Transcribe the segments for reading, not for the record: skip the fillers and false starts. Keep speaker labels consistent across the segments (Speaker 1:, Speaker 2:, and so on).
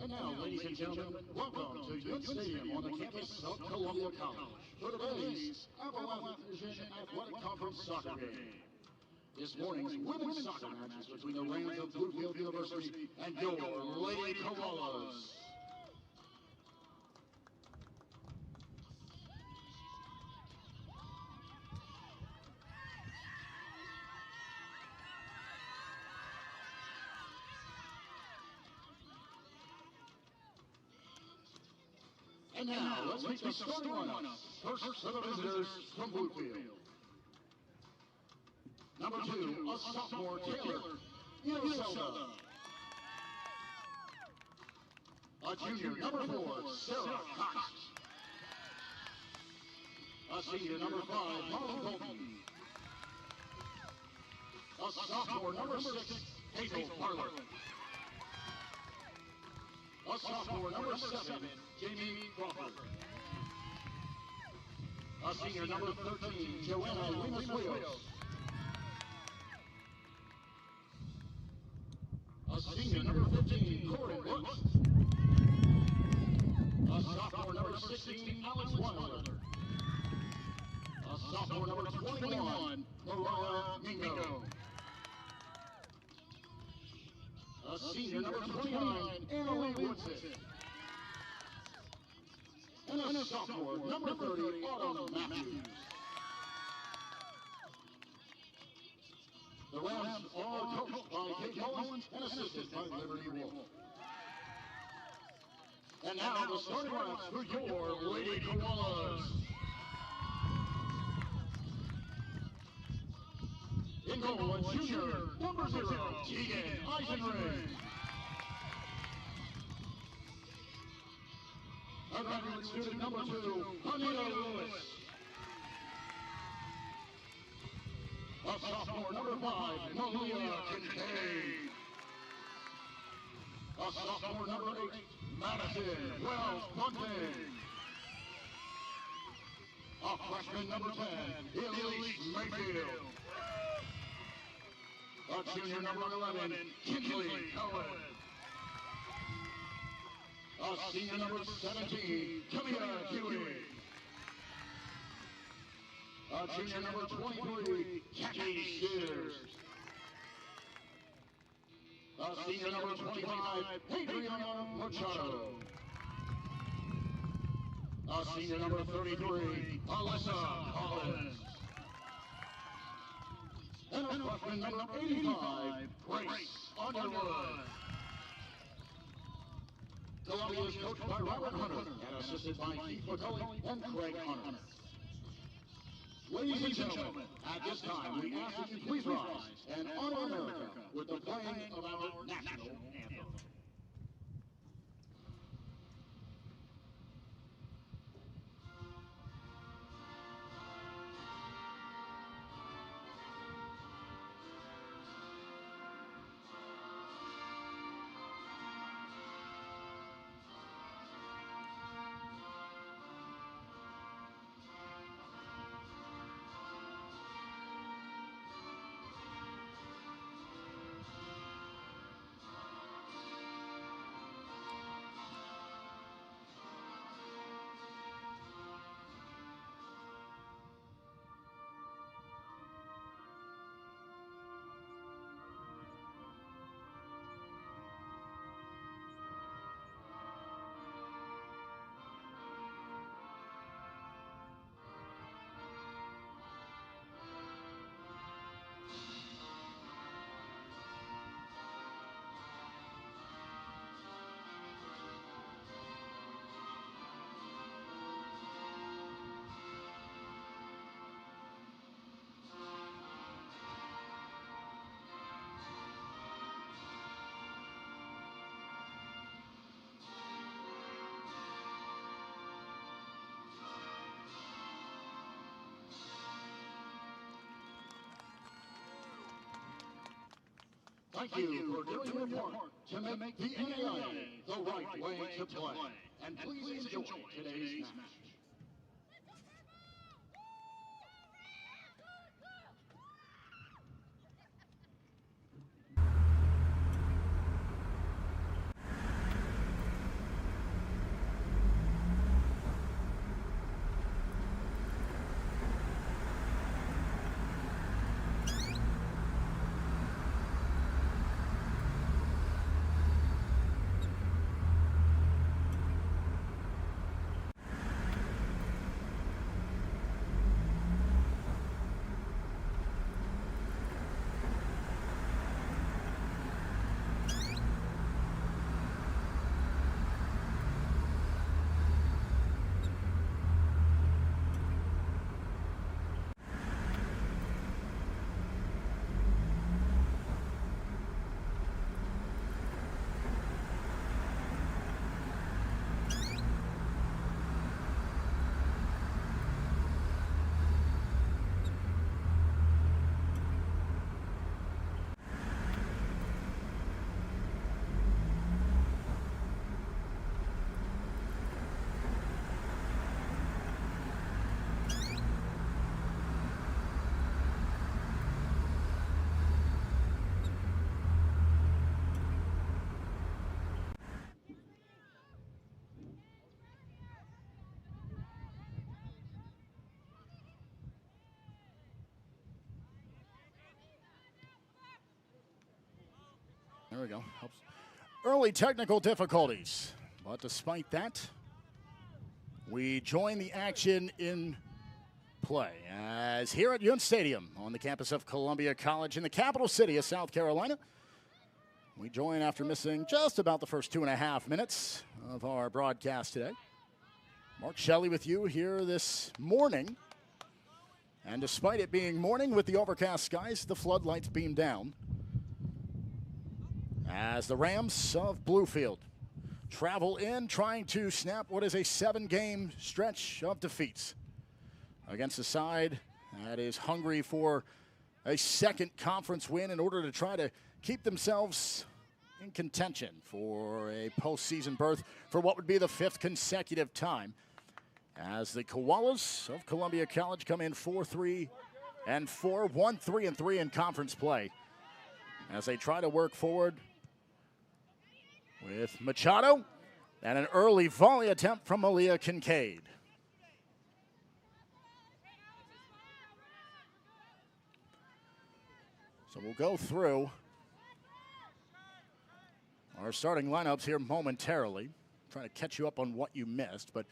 Speaker 1: And now, ladies and gentlemen, welcome to Youth Stadium on the campus of Columbia College for today's Appalachian Division Athletic Conference soccer game. This morning's women's soccer match is between the Rams of Bluefield University and your Lady Koalas. And now, let's meet the starting lineup. First for the visitors from Bluefield. Number 2, a sophomore, Taylor Yoselda. A junior, number 4, Sarah Cox. A senior, number 5, Molly Bolton. A sophomore, number 6, Hazel Bartlett. A sophomore, number 7, Jamie Crawford. A senior, number 13, Joanna Lemus-Wheels. A senior, number 15, Corin Brooks. A sophomore, number 16, Alex Wilder. A sophomore, number 21, Mariah Mingo. A senior, number 29, Annalie Woodson. And a sophomore, number 30, Autumn Matthews. The Rams are coached by Kate Mullins and assisted by Liberty Wolf. And now the starting lineups for your Lady Koalas. In goal, a junior, number 0, Tegan Eisenring. A graduate student, number 2, Anita Lewis. A sophomore, number 5, Malia Kincaid. A sophomore, number 8, Madison Wells Bunting. A freshman, number 10, Elise Mayfield. A junior, number 11, Kinsley Cohen. A senior, number 17, Tamia Huey. A junior, number 23, Jackie Shears. A senior, number 25, Adriana Machado. A senior, number 33, Alyssa Collins. And a freshman, number 85, Grace Underwood. Columbia is coached by Robert Hunter and assisted by Keith McCulley and Craig Hunter. Ladies and gentlemen, at this time, we ask that you please rise and honor America with the playing of our national anthem. Thank you for doing your part to make the NAIA the right way to play. And please enjoy today's match. There we go. Helps. Early technical difficulties. But despite that, we join the action in play as here at Yun Stadium on the campus of Columbia College in the capital city of South Carolina. We join after missing just about the first 2.5 minutes of our broadcast today. Mark Shelley with you here this morning. And despite it being morning with the overcast skies, the floodlights beam down as the Rams of Bluefield travel in, trying to snap what is a 7-game stretch of defeats against a side that is hungry for a second conference win in order to try to keep themselves in contention for a postseason berth for what would be the 5th consecutive time. As the Koalas of Columbia College come in 4-3-4, 1-3-3 in conference play as they try to work forward with Machado and an early volley attempt from Malia Kincaid. So we'll go through our starting lineups here momentarily, trying to catch you up on what you missed. But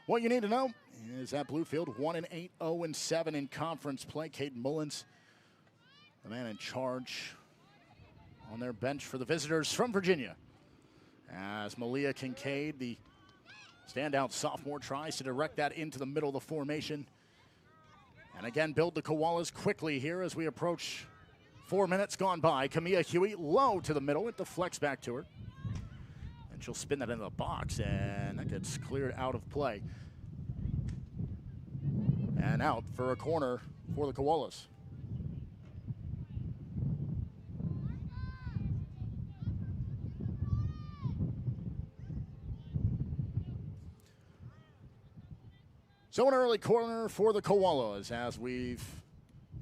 Speaker 1: what you need to know is that Bluefield 1-8, 0-7 in conference play. Caden Mullins, the man in charge on their bench for the visitors from Virginia. As Malia Kincaid, the standout sophomore, tries to direct that into the middle of the formation. And again, build the Koalas quickly here as we approach 4 minutes gone by. Kamia Huey low to the middle. It deflects back to her. And she'll spin that into the box, and that gets cleared out of play. And out for a corner for the Koalas. So an early corner for the Koalas as we've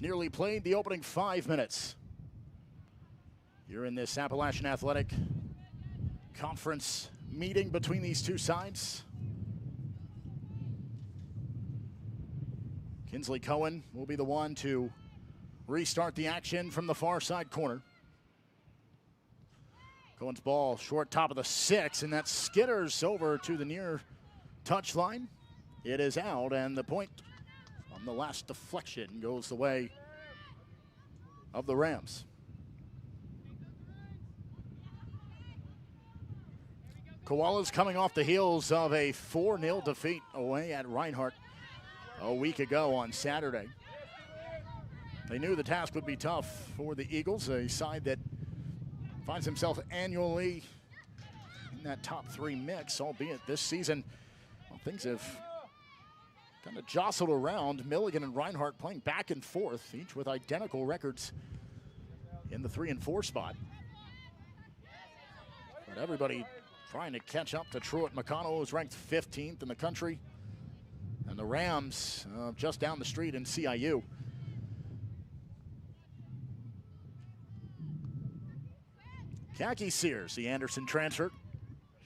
Speaker 1: nearly played the opening 5 minutes. You're in this Appalachian Athletic Conference meeting between these two sides. Kinsley Cohen will be the one to restart the action from the far side corner. Cohen's ball short top of the 6, and that skitters over to the near touch line. It is out, and the point on the last deflection goes the way of the Rams. Koalas coming off the heels of a 4-0 defeat away at Reinhardt a week ago on Saturday. They knew the task would be tough for the Eagles, a side that finds himself annually in that top 3 mix, albeit this season, well, things have kind of jostled around. Milligan and Reinhardt playing back and forth, each with identical records in the 3 and 4 spot. But everybody trying to catch up to Truett McConnell, who's ranked 15th in the country. And the Rams just down the street in CIU. Khaki Sears, the Anderson transfer.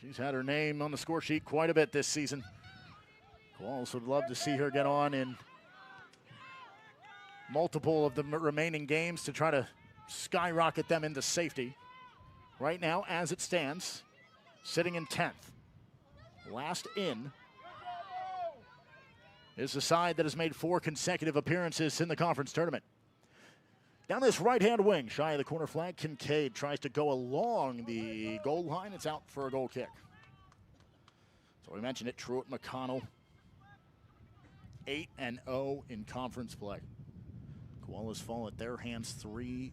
Speaker 1: She's had her name on the score sheet quite a bit this season. Koalas would love to see her get on in multiple of the remaining games to try to skyrocket them into safety. Right now, as it stands, sitting in 10th. Last in is the side that has made 4 consecutive appearances in the conference tournament. Down this right-hand wing, shy of the corner flag, Kincaid tries to go along the goal line. It's out for a goal kick. So we mentioned it, Truett McConnell, 8-0 in conference play. Koalas fall at their hands 3-0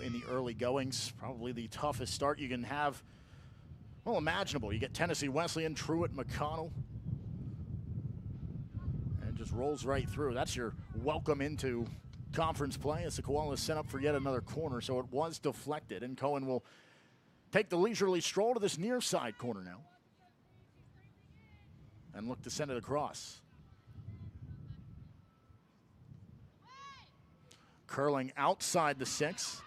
Speaker 1: in the early goings. Probably the toughest start you can have, well, imaginable. You get Tennessee Wesleyan, Truett McConnell, and just rolls right through. That's your welcome into conference play as the Koalas set up for yet another corner. So it was deflected, and Cohen will take the leisurely stroll to this near side corner now and look to send it across. Curling outside the 6.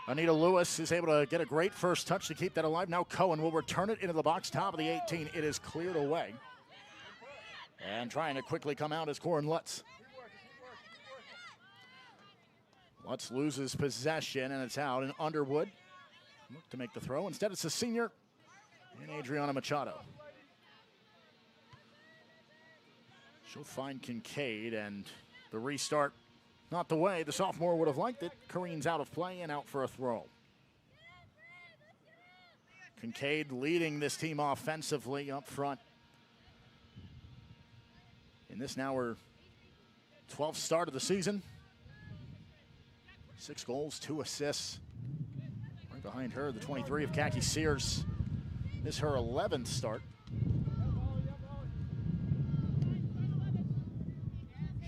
Speaker 1: Anita Lewis is able to get a great first touch to keep that alive. Now Cohen will return it into the box, top of the 18. It is cleared away. And trying to quickly come out is Corin Lutz. Lutz loses possession, and it's out. And Underwood
Speaker 2: look to make the throw. Instead, it's a senior and Adriana Machado. She'll find Kincaid, and the restart not the way the sophomore would have liked it. Kareen's out of play and out for a throw. Kincaid leading this team offensively up front. In this now her 12th start of the season. 6 goals, 2 assists. Right behind her, the 23 of Khaki Sears. This is her 11th start.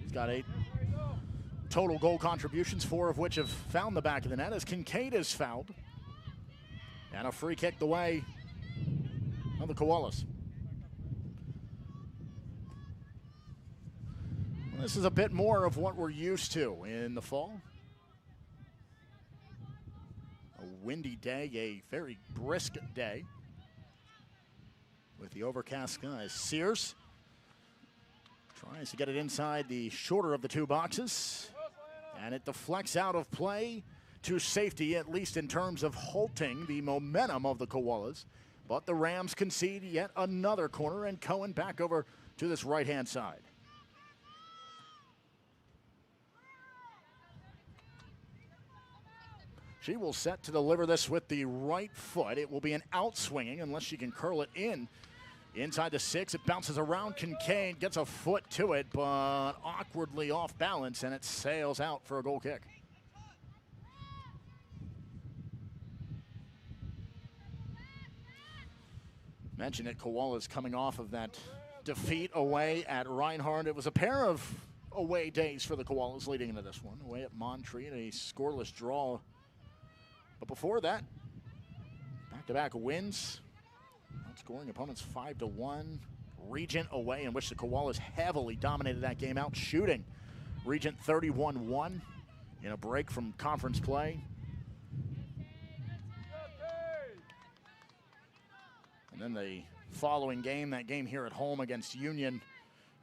Speaker 2: She's got 8 total goal contributions, 4 of which have found the back of the net as Kincaid is fouled. And a free kick the way of the Koalas. Well, this is a bit more of what we're used to in the fall. A windy day, a very brisk day with the overcast skies. Sears tries to get it inside the shorter of the 2 boxes, and it deflects out of play to safety, at least in terms of halting the momentum of the Koalas. But the Rams concede yet another corner, and Cohen back over to this right-hand side. She will set to deliver this with the right foot. It will be an outswinging unless she can curl it in. Inside the 6, it bounces around Kincaid, gets a foot to it, but awkwardly off balance, and it sails out for a goal kick. Mentioned it, Koalas coming off of that defeat away at Reinhardt. It was a pair of away days for the Koalas leading into this one. Away at Montreat, a scoreless draw. But before that, back-to-back wins. Outscoring opponents 5-1. Regent away, in which the Koalas heavily dominated that game out, shooting Regent 31-1 in a break from conference play. And then the following game, that game here at home against Union,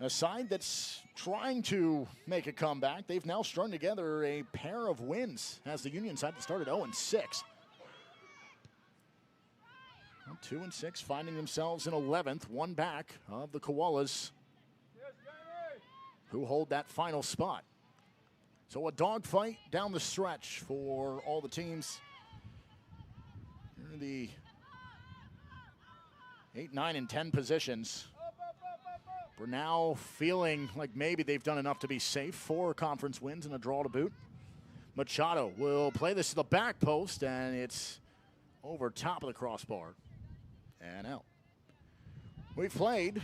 Speaker 2: a side that's trying to make a comeback. They've now strung together a pair of wins as the Union side that started 0-6. 2-6, finding themselves in 11th, 1 back of the Koalas, who hold that final spot. So a dogfight down the stretch for all the teams. Here are the 8, 9, and 10 positions. We're now feeling like maybe they've done enough to be safe. 4 conference wins and a draw to boot. Machado will play this to the back post, and it's over top of the crossbar and out. We've played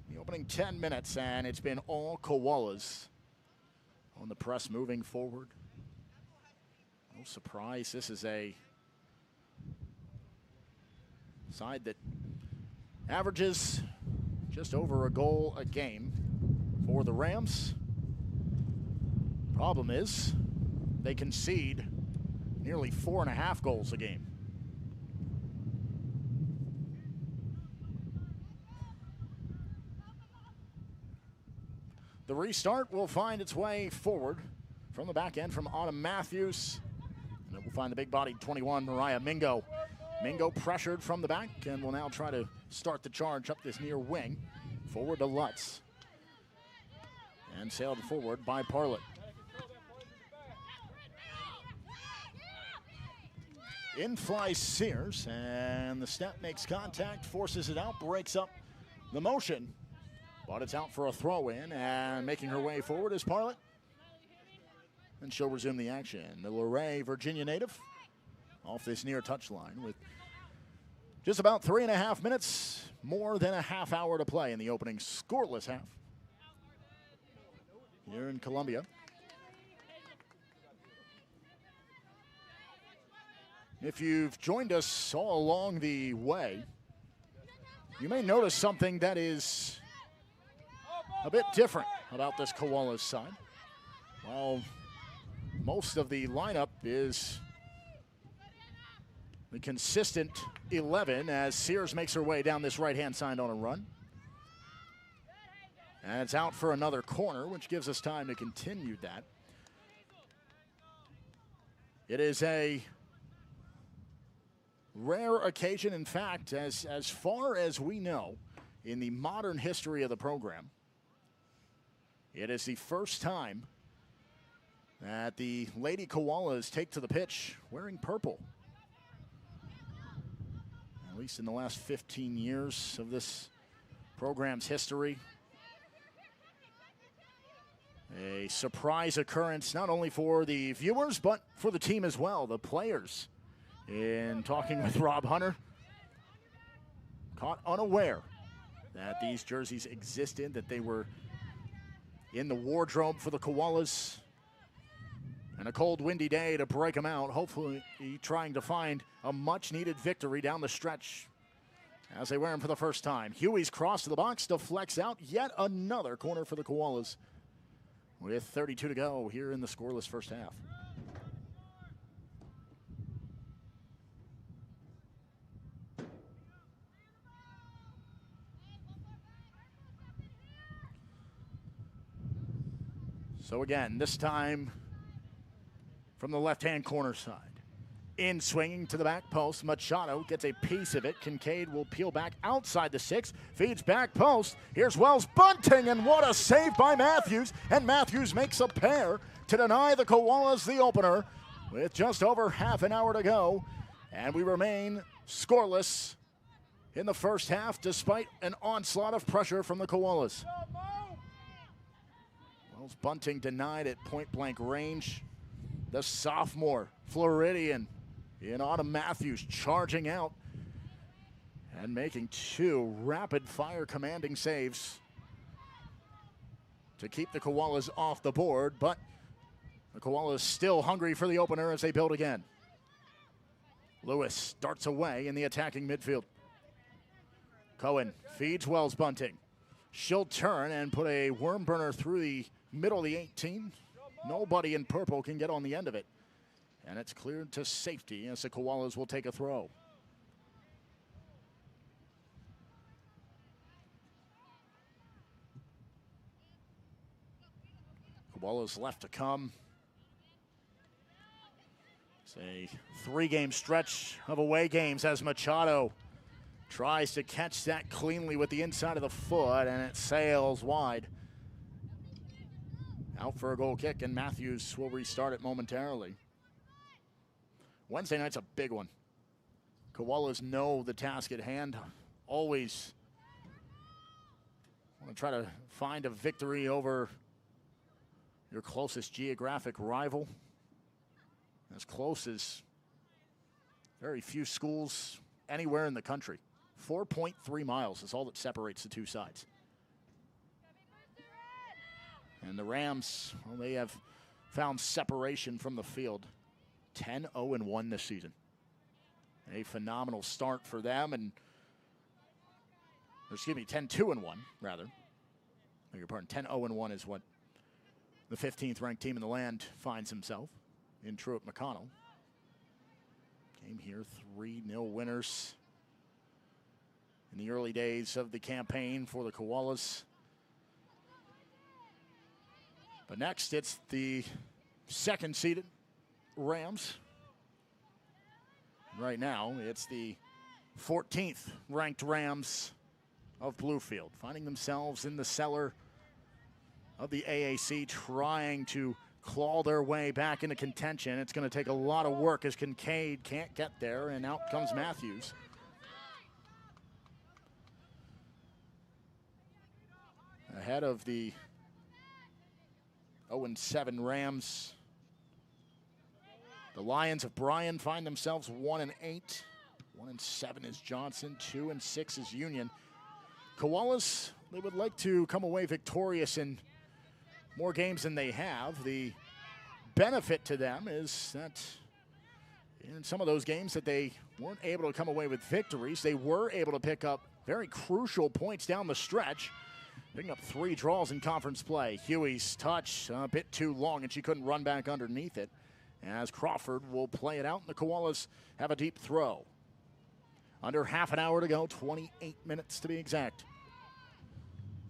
Speaker 2: the opening 10 minutes, and it's been all Koalas on the press moving forward. No surprise, this is a side that averages just over a goal a game for the Rams. Problem is, they concede nearly 4.5 goals a game. The restart will find its way forward from the back end from Autumn Matthews. And it will find the big-bodied 21, Mariah Mingo. Mingo pressured from the back and will now try to start the charge up this near wing. Forward to Lutz. And sailed forward by Parlett. In flies Sears, and the step makes contact, forces it out, breaks up the motion. But it's out for a throw-in, and making her way forward is Parlett. And she'll resume the action. The Luray, Virginia native, off this near touchline with just about 3.5 minutes, more than a half hour to play in the opening scoreless half here in Columbia. If you've joined us all along the way, you may notice something that is a bit different about this Koalas side. While most of the lineup is the consistent 11 as Sears makes her way down this right-hand side on a run. And it's out for another corner, which gives us time to continue that. It is a rare occasion. In fact, as far as we know, in the modern history of the program, it is the first time that the Lady Koalas take to the pitch wearing purple. At least in the last 15 years of this program's history. A surprise occurrence not only for the viewers, but for the team as well, the players. In talking with Rob Hunter, caught unaware that these jerseys existed, that they were in the wardrobe for the Koalas. And a cold, windy day to break them out, hopefully trying to find a much-needed victory down the stretch as they wear them for the first time. Huey's cross to the box, deflects out, yet another corner for the Koalas with 32 to go here in the scoreless first half. So again, this time from the left-hand corner side. In swinging to the back post, Machado gets a piece of it. Kincaid will peel back outside the 6, feeds back post. Here's Wells bunting, and what a save by Matthews. And Matthews makes a pair to deny the Koalas the opener with just over half an hour to go. And we remain scoreless in the first half despite an onslaught of pressure from the Koalas. Wells bunting denied at point-blank range. The sophomore, Floridian, in Autumn Matthews, charging out and making 2 rapid-fire commanding saves to keep the Koalas off the board, but the Koalas still hungry for the opener as they build again. Lewis darts away in the attacking midfield. Cohen feeds Wells bunting. She'll turn and put a worm burner through the middle of the 18. Nobody in purple can get on the end of it. And it's cleared to safety as the Koalas will take a throw. Koalas left to come. It's a 3-game stretch of away games as Machado tries to catch that cleanly with the inside of the foot, and it sails wide. Out for a goal kick, and Matthews will restart it momentarily. Wednesday night's a big one. Koalas know the task at hand. Always want to try to find a victory over your closest geographic rival. As close as very few schools anywhere in the country. 4.3 miles is all that separates the two sides. And the Rams, well, they have found separation from the field. 10-0-1 this season. A phenomenal start for them, and, excuse me, 10-2-1, rather. Beg your pardon, 10-0-1 is what the 15th ranked team in the land finds himself in Truett McConnell. Came here 3-0 winners in the early days of the campaign for the Koalas. But next, it's the second-seeded Rams. Right now, it's the 14th ranked Rams of Bluefield, finding themselves in the cellar of the AAC, trying to claw their way back into contention. It's going to take a lot of work as Kincaid can't get there, and out comes Matthews. Ahead of the 0-7 Rams, the Lions of Bryan find themselves 1-8. 1-7 is Johnson, 2-6 is Union. Koalas, they would like to come away victorious in more games than they have. The benefit to them is that in some of those games that they weren't able to come away with victories, they were able to pick up very crucial points down the stretch, picking up 3 draws in conference play. Huey's touch a bit too long, and she couldn't run back underneath it, as Crawford will play it out, and the Koalas have a deep throw. Under half an hour to go, 28 minutes to be exact.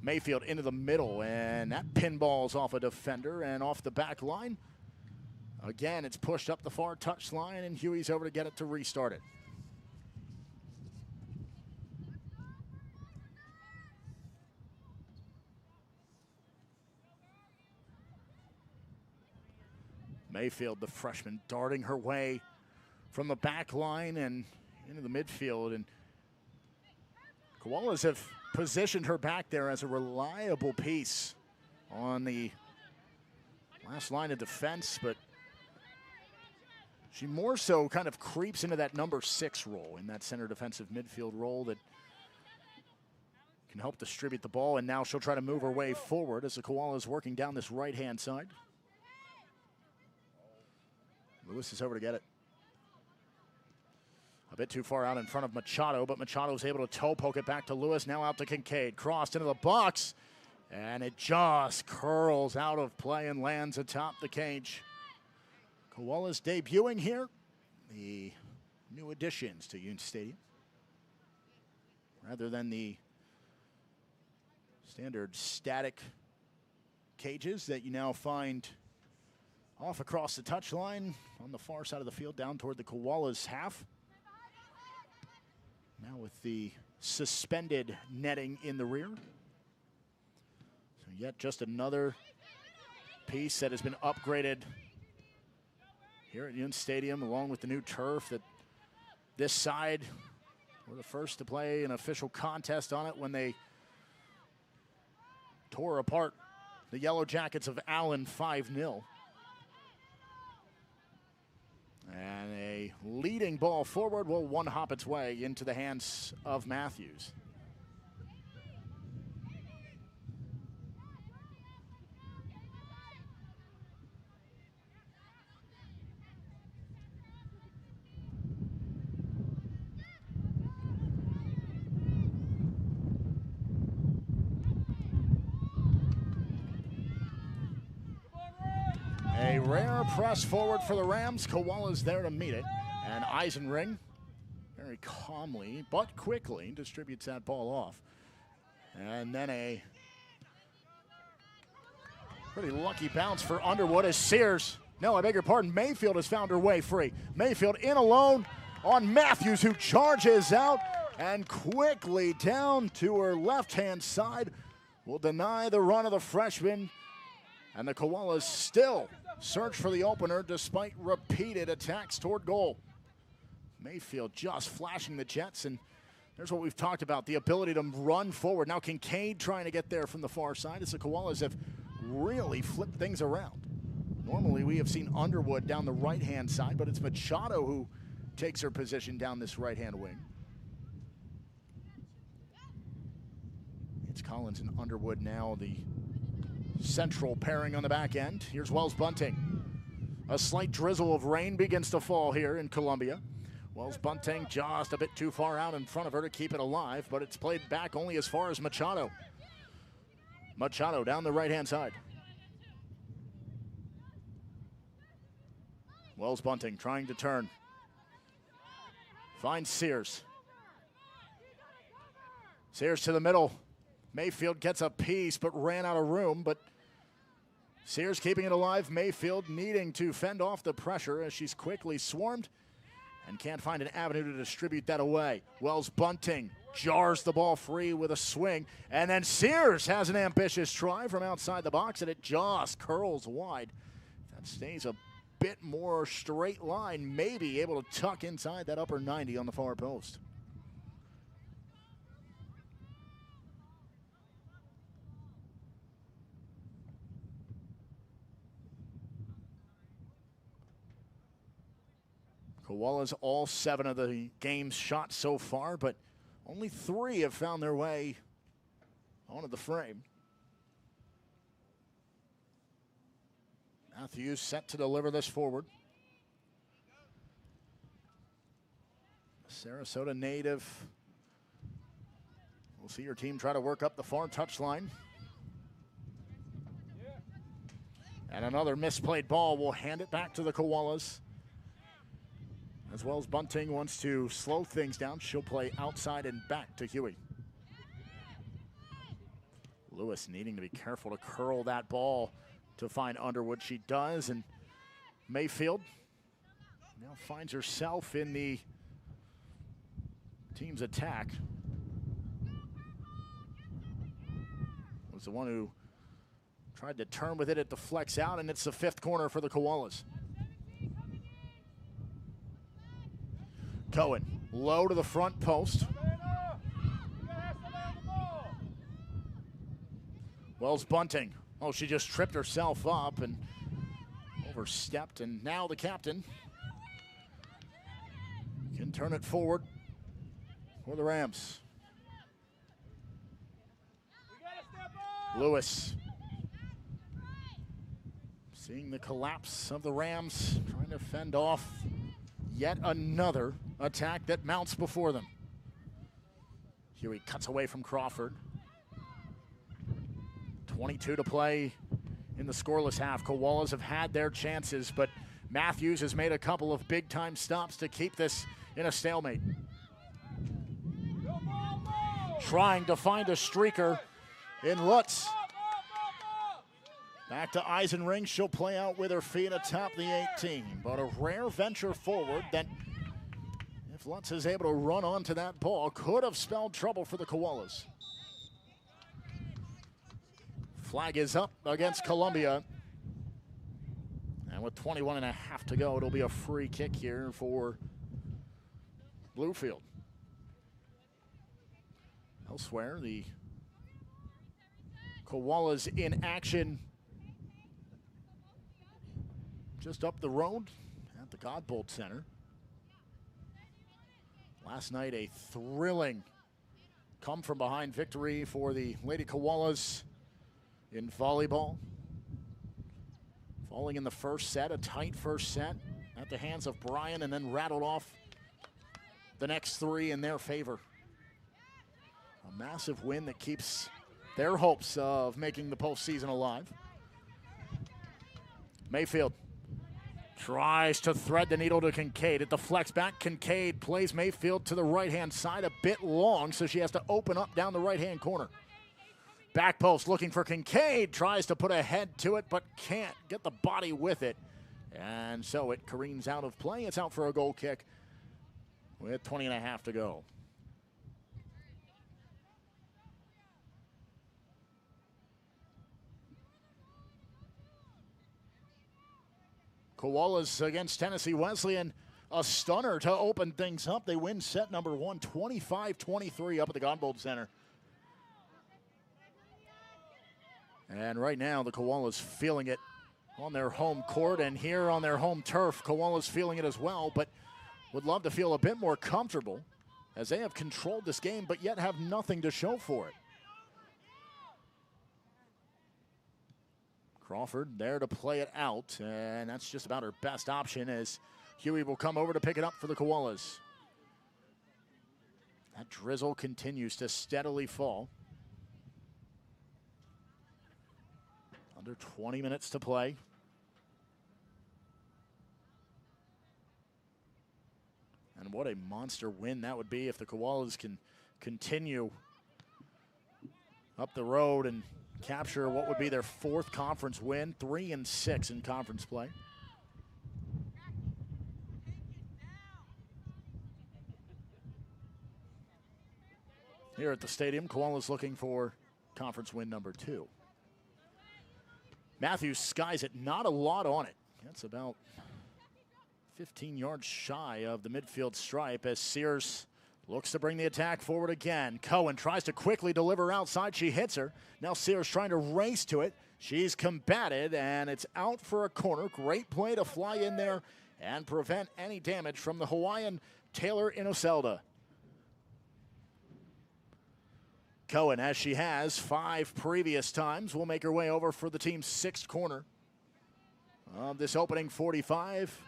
Speaker 2: Mayfield into the middle, and that pinball's off a defender and off the back line. Again, it's pushed up the far touch line, and Huey's over to get it to restart it. Mayfield, the freshman, darting her way from the back line and into the midfield. And Koalas have positioned her back there as a reliable piece on the last line of defense, but she more so kind of creeps into that number 6 role, in that center defensive midfield role that can help distribute the ball. And now she'll try to move her way forward as the Koalas working down this right-hand side. Lewis is over to get it. A bit too far out in front of Machado, but Machado's able to toe poke it back to Lewis. Now out to Kincaid. Crossed into the box, and it just curls out of play and lands atop the cage. Koalas debuting here, the new additions to Union Stadium. Rather than the standard static cages that you now find off across the touchline on the far side of the field down toward the Koalas half. Now with the suspended netting in the rear. So yet just another piece that has been upgraded here at Union Stadium, along with the new turf that this side were the first to play an official contest on it when they tore apart the Yellow Jackets of Allen 5-0. And a leading ball forward will one hop its way into the hands of Matthews. A rare press forward for the Rams. Koalas there to meet it. And Eisenring, very calmly but quickly, distributes that ball off. And then a pretty lucky bounce for Underwood as Sears, no, I beg your pardon, Mayfield has found her way free. Mayfield in alone on Matthews, who charges out and quickly down to her left-hand side will deny the run of the freshman. And the Koalas still search for the opener despite repeated attacks toward goal. Mayfield just flashing the jets, and there's what we've talked about, the ability to run forward. Now Kincaid trying to get there from the far side as the Koalas have really flipped things around. Normally we have seen Underwood down the right-hand side, but it's Machado who takes her position down this right-hand wing. It's Collins and Underwood now, the central pairing on the back end. Here's Wells Bunting. A slight drizzle of rain begins to fall here in Columbia. Wells Bunting just a bit too far out in front of her to keep it alive, but it's played back only as far as Machado. Machado down the right-hand side. Wells Bunting trying to turn. Finds Sears. Sears to the middle. Mayfield gets a piece but ran out of room, but Sears keeping it alive. Mayfield needing to fend off the pressure as she's quickly swarmed and can't find an avenue to distribute that away. Wells Bunting jars the ball free with a swing, and then Sears has an ambitious try from outside the box, and it just curls wide. That stays a bit more straight line, maybe able to tuck inside that upper 90 on the far post. Koalas all 7 of the game's shots so far, but only 3 have found their way onto the frame. Matthews set to deliver this forward. Sarasota native. We'll see your team try to work up the far touchline. And another misplayed ball will hand it back to the Koalas. As well as Bunting wants to slow things down, she'll play outside and back to Huey. Lewis needing to be careful to curl that ball to find Underwood. She does, and Mayfield now finds herself in the team's attack. Was the one who tried to turn with it at the flex out, and it's the 5th corner for the Koalas. Cohen, low to the front post. Wells bunting. Oh, she just tripped herself up and overstepped, and now the captain can turn it forward for the Rams. Lewis seeing the collapse of the Rams, trying to fend off yet another attack that mounts before them. Huey cuts away from Crawford. 22 to play in the scoreless half. Koalas have had their chances, but Matthews has made a couple of big-time stops to keep this in a stalemate. Trying to find a streaker in Lutz. Back to Eisenring. She'll play out with her feet atop the 18, but a rare venture forward that, if Lutz is able to run onto that ball, could have spelled trouble for the Koalas. Flag is up against Columbia. And with 21 and a half to go, it'll be a free kick here for Bluefield. Elsewhere, the Koalas in action just up the road at the Godbold Center. Last night, a thrilling come-from-behind victory for the Lady Koalas in volleyball. Falling in the first set, a tight first set at the hands of Bryan, and then rattled off the next three in their favor. A massive win that keeps their hopes of making the postseason alive. Mayfield tries to thread the needle to Kincaid. It deflects back. Kincaid plays Mayfield to the right-hand side, a bit long, so she has to open up down the right-hand corner. Back post looking for Kincaid, tries to put a head to it, but can't get the body with it. And so it careens out of play. It's out for a goal kick with 20 and a half to go. Koalas against Tennessee Wesleyan, a stunner to open things up. They win set number one, 25-23 up at the Godbold Center. And right now, the Koalas feeling it on their home court, and here on their home turf, Koalas feeling it as well, but would love to feel a bit more comfortable as they have controlled this game, but yet have nothing to show for it. Crawford there to play it out, and that's just about her best option as Huey will come over to pick it up for the Koalas. That drizzle continues to steadily fall. Under 20 minutes to play. And what a monster win that would be if the Koalas can continue up the road and capture what would be their fourth conference win, 3-6 in conference play. Here at the stadium, Koalas looking for conference win number 2. Matthews skies it, not a lot on it. That's about 15 yards shy of the midfield stripe as Sears looks to bring the attack forward again. Cohen tries to quickly deliver outside. She hits her. Now Sears trying to race to it. She's combated, and it's out for a corner. Great play to fly in there and prevent any damage from the Hawaiian Taylor Inoselda. Cohen, as she has 5 previous times, will make her way over for the team's 6th corner of this opening 45.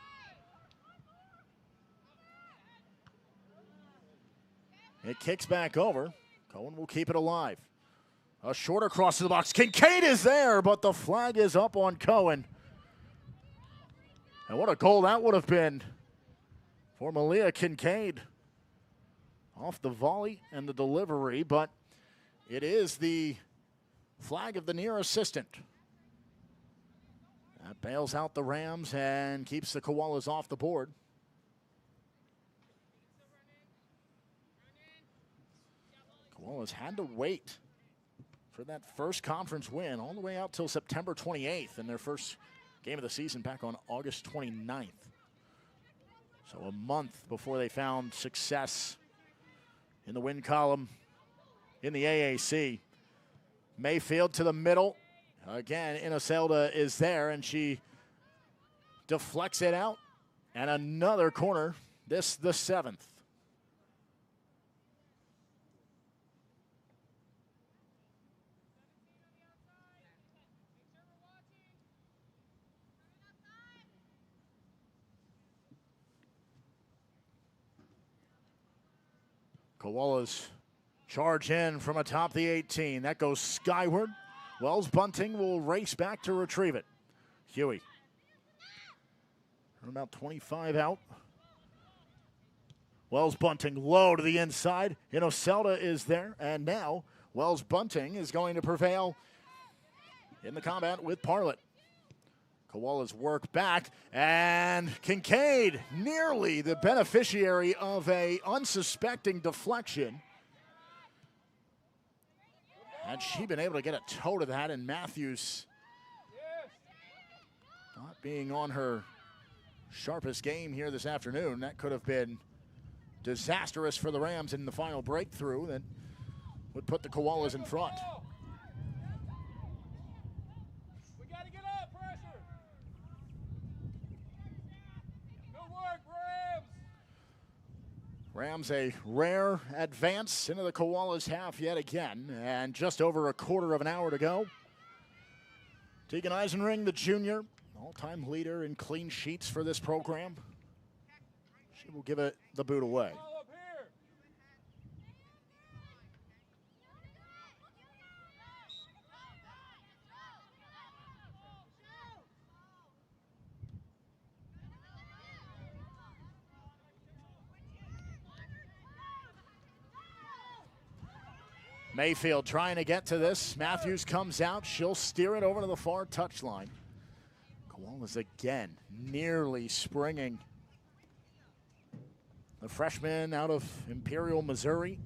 Speaker 2: It kicks back over. Cohen will keep it alive. A shorter cross to the box. Kincaid is there, but the flag is up on Cohen. And what a goal that would have been for Malia Kincaid. Off the volley and the delivery, but it is the flag of the near assistant. That bails out the Rams and keeps the Koalas off the board. Koalas had to wait for that first conference win all the way out till September 28th in their first game of the season back on August 29th. So a month before they found success in the win column in the AAC. Mayfield to the middle. Again, Inocelda is there, and she deflects it out. And another corner, this the 7th. Koalas charge in from atop the 18. That goes skyward. Wells Bunting will race back to retrieve it. Huey. About 25 out. Wells Bunting low to the inside. Inocelda is there. And now Wells Bunting is going to prevail in the combat with Parlett. Koalas work back, and Kincaid nearly the beneficiary of a unsuspecting deflection. Had she been able to get a toe to that, and Matthews not being on her sharpest game here this afternoon, that could have been disastrous for the Rams in the final breakthrough that would put the Koalas in front. Rams a rare advance into the Koalas half yet again, and just over a quarter of an hour to go. Tegan Eisenring, the junior, all-time leader in clean sheets for this program. She will give it the boot away. Mayfield trying to get to this. Matthews comes out. She'll steer it over to the far touchline. Koalas again nearly springing. The freshman out of Imperial, Missouri.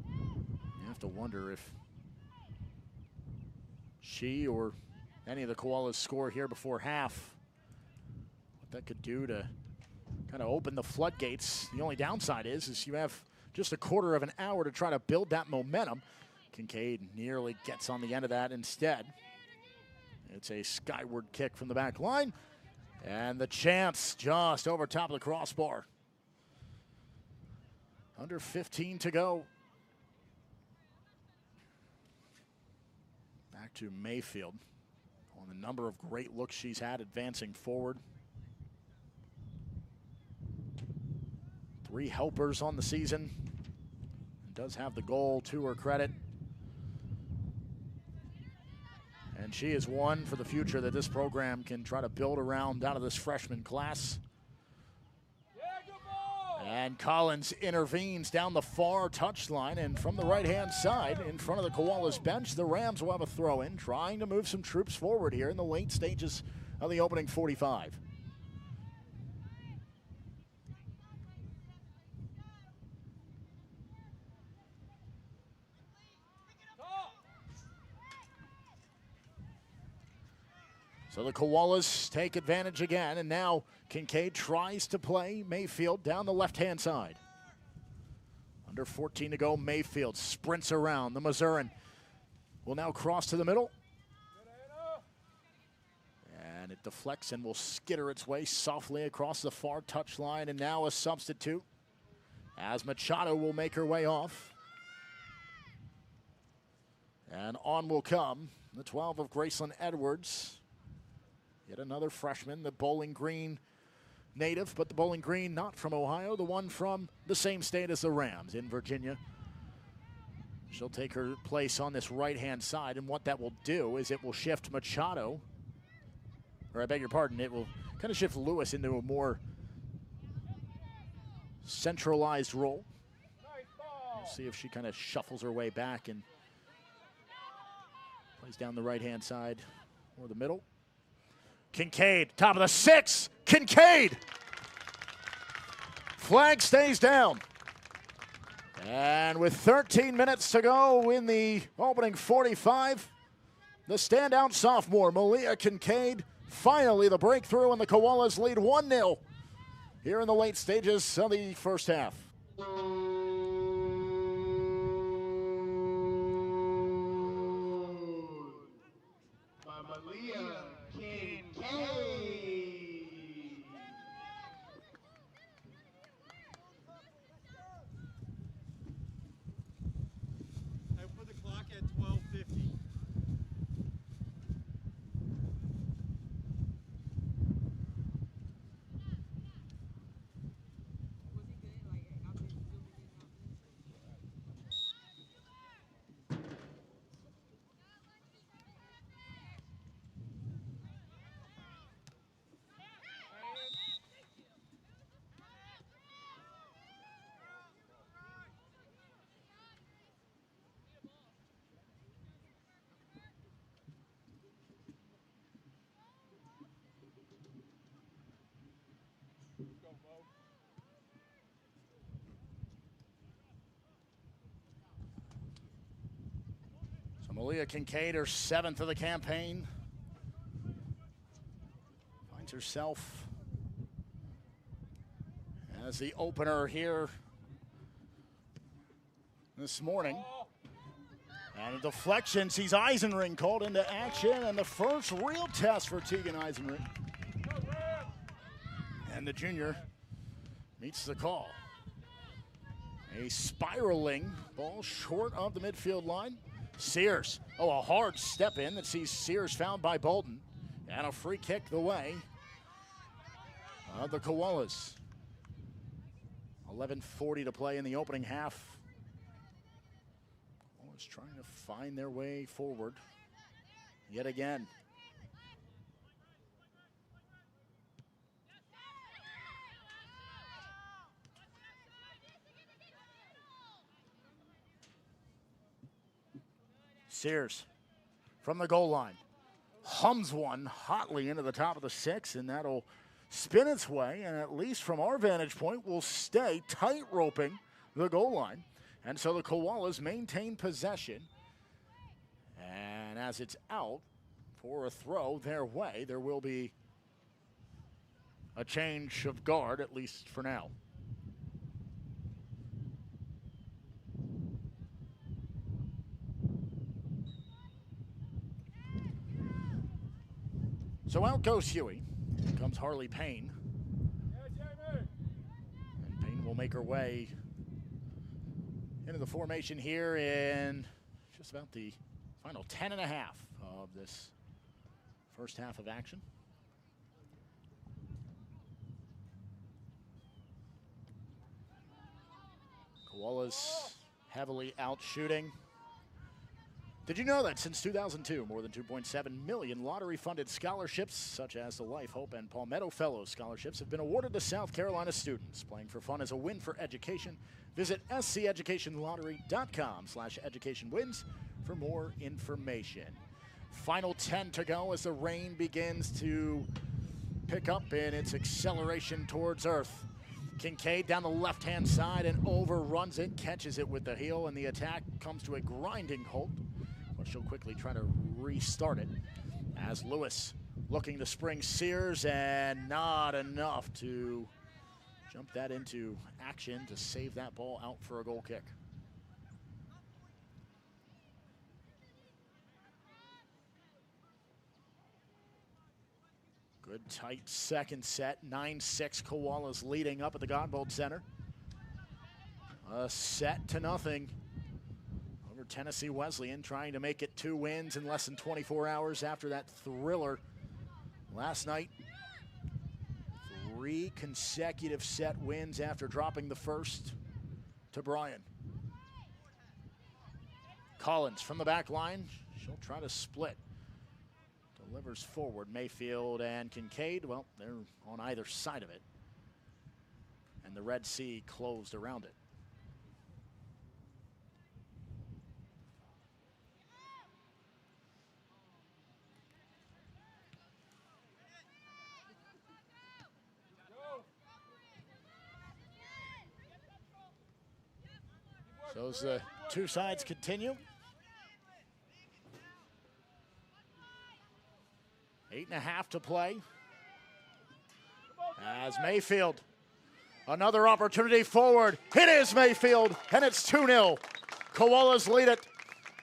Speaker 2: You have to wonder if she or any of the Koalas score here before half. What that could do to kind of open the floodgates. The only downside is you have just a quarter of an hour to try to build that momentum. Kincaid nearly gets on the end of that instead. It's a skyward kick from the back line. And the chance just over top of the crossbar. Under 15 to go. Back to Mayfield on the number of great looks she's had advancing forward. 3 helpers on the season. And does have the goal to her credit. And she is one for the future that this program can try to build around out of this freshman class. And Collins intervenes down the far touchline, and from the right-hand side, in front of the Koalas bench, the Rams will have a throw-in, trying to move some troops forward here in the late stages of the opening 45. So the Koalas take advantage again, and now Kincaid tries to play Mayfield down the left-hand side. Under 14 to go, Mayfield sprints around. The Missourian will now cross to the middle. And it deflects and will skitter its way softly across the far touchline, and now a substitute as Machado will make her way off. And on will come the 12 of Graceland Edwards. Yet another freshman, the Bowling Green native, but the Bowling Green not from Ohio, the one from the same state as the Rams in Virginia. She'll take her place on this right-hand side, and what that will do is it will shift Machado, or I beg your pardon, it will kind of shift Lewis into a more centralized role. We'll see if she kind of shuffles her way back and plays down the right-hand side or the middle. Kincaid, top of the 6, Kincaid! Flag stays down. And with 13 minutes to go in the opening 45, the standout sophomore, Malia Kincaid, Finally, the breakthrough, and the Koalas lead 1-0 here in the late stages of the first half. Malia Kincaid, her 7th of the campaign, finds herself as the opener here this morning. And a deflection sees Eisenring called into action, and the first real test for Tegan Eisenring. And the junior meets the call. A spiraling ball short of the midfield line. Sears, a hard step in that sees Sears found by Bolton. And a free kick the way of the Koalas. 11:40 to play in the opening half. Koalas trying to find their way forward yet again. Sears from the goal line hums one hotly into the top of the 6, and that'll spin its way, and at least from our vantage point, will stay tight roping the goal line. And so the Koalas maintain possession. And as it's out for a throw their way, there will be a change of guard, at least for now. So out goes Huey. In comes Harley Payne. And Payne will make her way into the formation here in just about the final 10 and a half of this first half of action. Koalas heavily out shooting. Did you know that since 2002, more than 2.7 million lottery-funded scholarships, such as the Life, Hope, and Palmetto Fellows scholarships, have been awarded to South Carolina students? Playing for fun is a win for education. Visit sceducationlottery.com/educationwins for more information. Final 10 to go as the rain begins to pick up in its acceleration towards earth. Kincaid down the left-hand side and overruns it, catches it with the heel, and the attack comes to a grinding halt. But she'll quickly try to restart it as Lewis looking to spring Sears, and not enough to jump that into action to save that ball out for a goal kick. Good tight second set, 9-6 Koalas leading up at the Godbold Center. A set to nothing over Tennessee Wesleyan, trying to make it 2 wins in less than 24 hours after that thriller last night. 3 consecutive set wins after dropping the first to Bryan. Collins from the back line, she'll try to split. Delivers forward. Mayfield and Kincaid, well, they're on either side of it. And the Red Sea closed around it. So as the two sides continue, 8.5 8.5 to play. As Mayfield, another opportunity forward. It is Mayfield, and it's 2-0. Koalas lead it.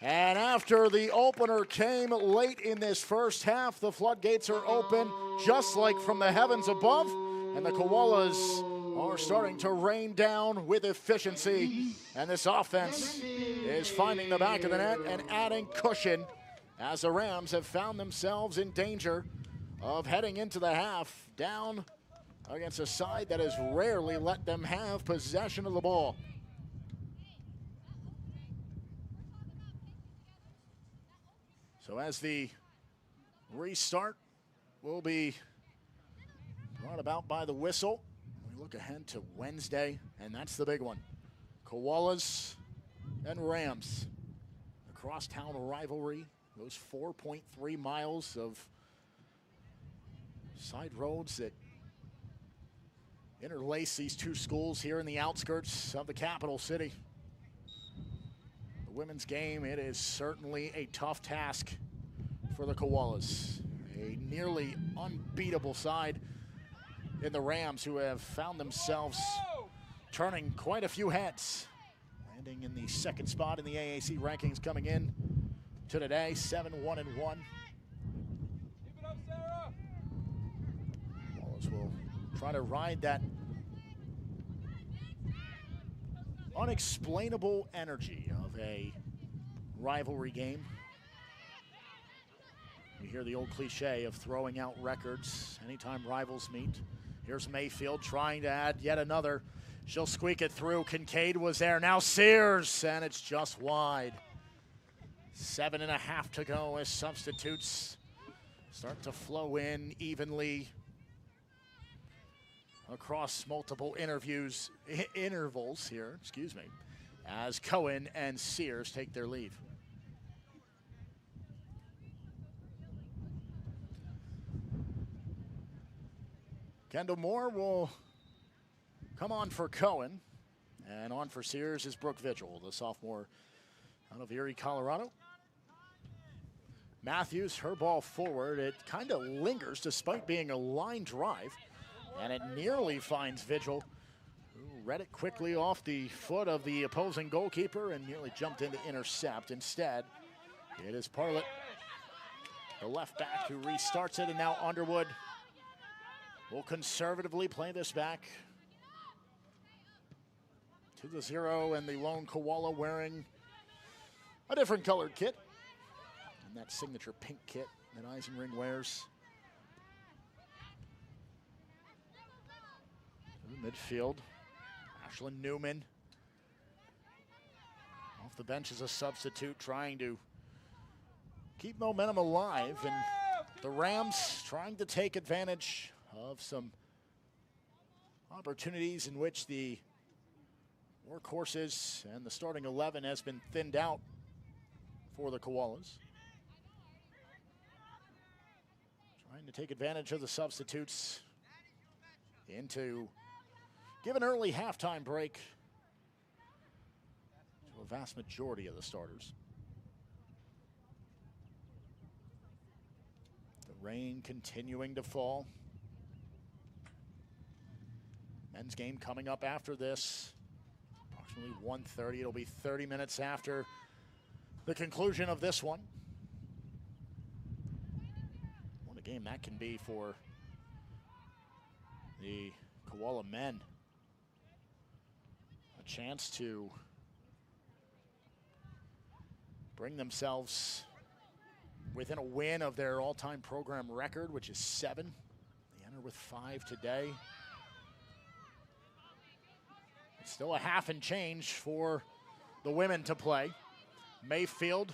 Speaker 2: And after the opener came late in this first half, the floodgates are open just like from the heavens above. And the Koalas are starting to rain down with efficiency. And this offense is finding the back of the net and adding cushion as the Rams have found themselves in danger of heading into the half down against a side that has rarely let them have possession of the ball. So as the restart will be brought about by the whistle, we look ahead to Wednesday, and that's the big one. Koalas and Rams. A crosstown rivalry, those 4.3 miles of side roads that interlace these two schools here in the outskirts of the capital city. The women's game, it is certainly a tough task for the Koalas. A nearly unbeatable side in the Rams, who have found themselves turning quite a few heads. Landing in the second spot in the AAC rankings coming in to today, 7-1-1. Koalas will try to ride that unexplainable energy of a rivalry game. You hear the old cliche of throwing out records anytime rivals meet. Here's Mayfield trying to add yet another. She'll squeak it through. Kincaid was there. Now Sears, and it's just wide. 7.5 to go as substitutes start to flow in evenly across multiple intervals here, as Cohen and Sears take their leave. Kendall Moore will come on for Cohen, and on for Sears is Brooke Vigil, the sophomore out of Erie, Colorado. Matthews, her ball forward, it kind of lingers despite being a line drive, and it nearly finds Vigil, who read it quickly off the foot of the opposing goalkeeper and nearly jumped in to intercept. Instead, it is Parlett, the left back, who restarts it, and now Underwood will conservatively play this back to the 0, and the lone Koala wearing a different colored kit, and that signature pink kit that Eisenring wears. Midfield, Ashlyn Newman off the bench as a substitute, trying to keep momentum alive, and the Rams trying to take advantage of some opportunities in which the workhorses and the starting 11 has been thinned out for the Koalas. Trying to take advantage of the substitutes into give an early halftime break to a vast majority of the starters. The rain continuing to fall. Men's game coming up after this. Approximately 1:30. It'll be 30 minutes after the conclusion of this one. What a game that can be for the Koala men. A chance to bring themselves within a win of their all-time program record, which is 7. They enter with 5 today. It's still a half and change for the women to play. Mayfield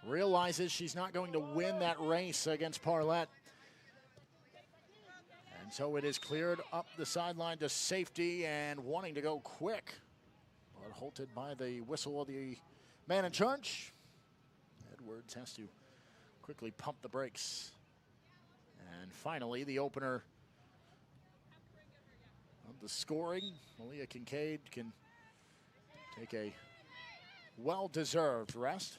Speaker 2: realizes she's not going to win that race against Parlett. And so it is cleared up the sideline to safety and wanting to go quick, but halted by the whistle of the man in charge. Edwards has to quickly pump the brakes. And finally, the opener of the scoring. Malia Kincaid can take a well-deserved rest.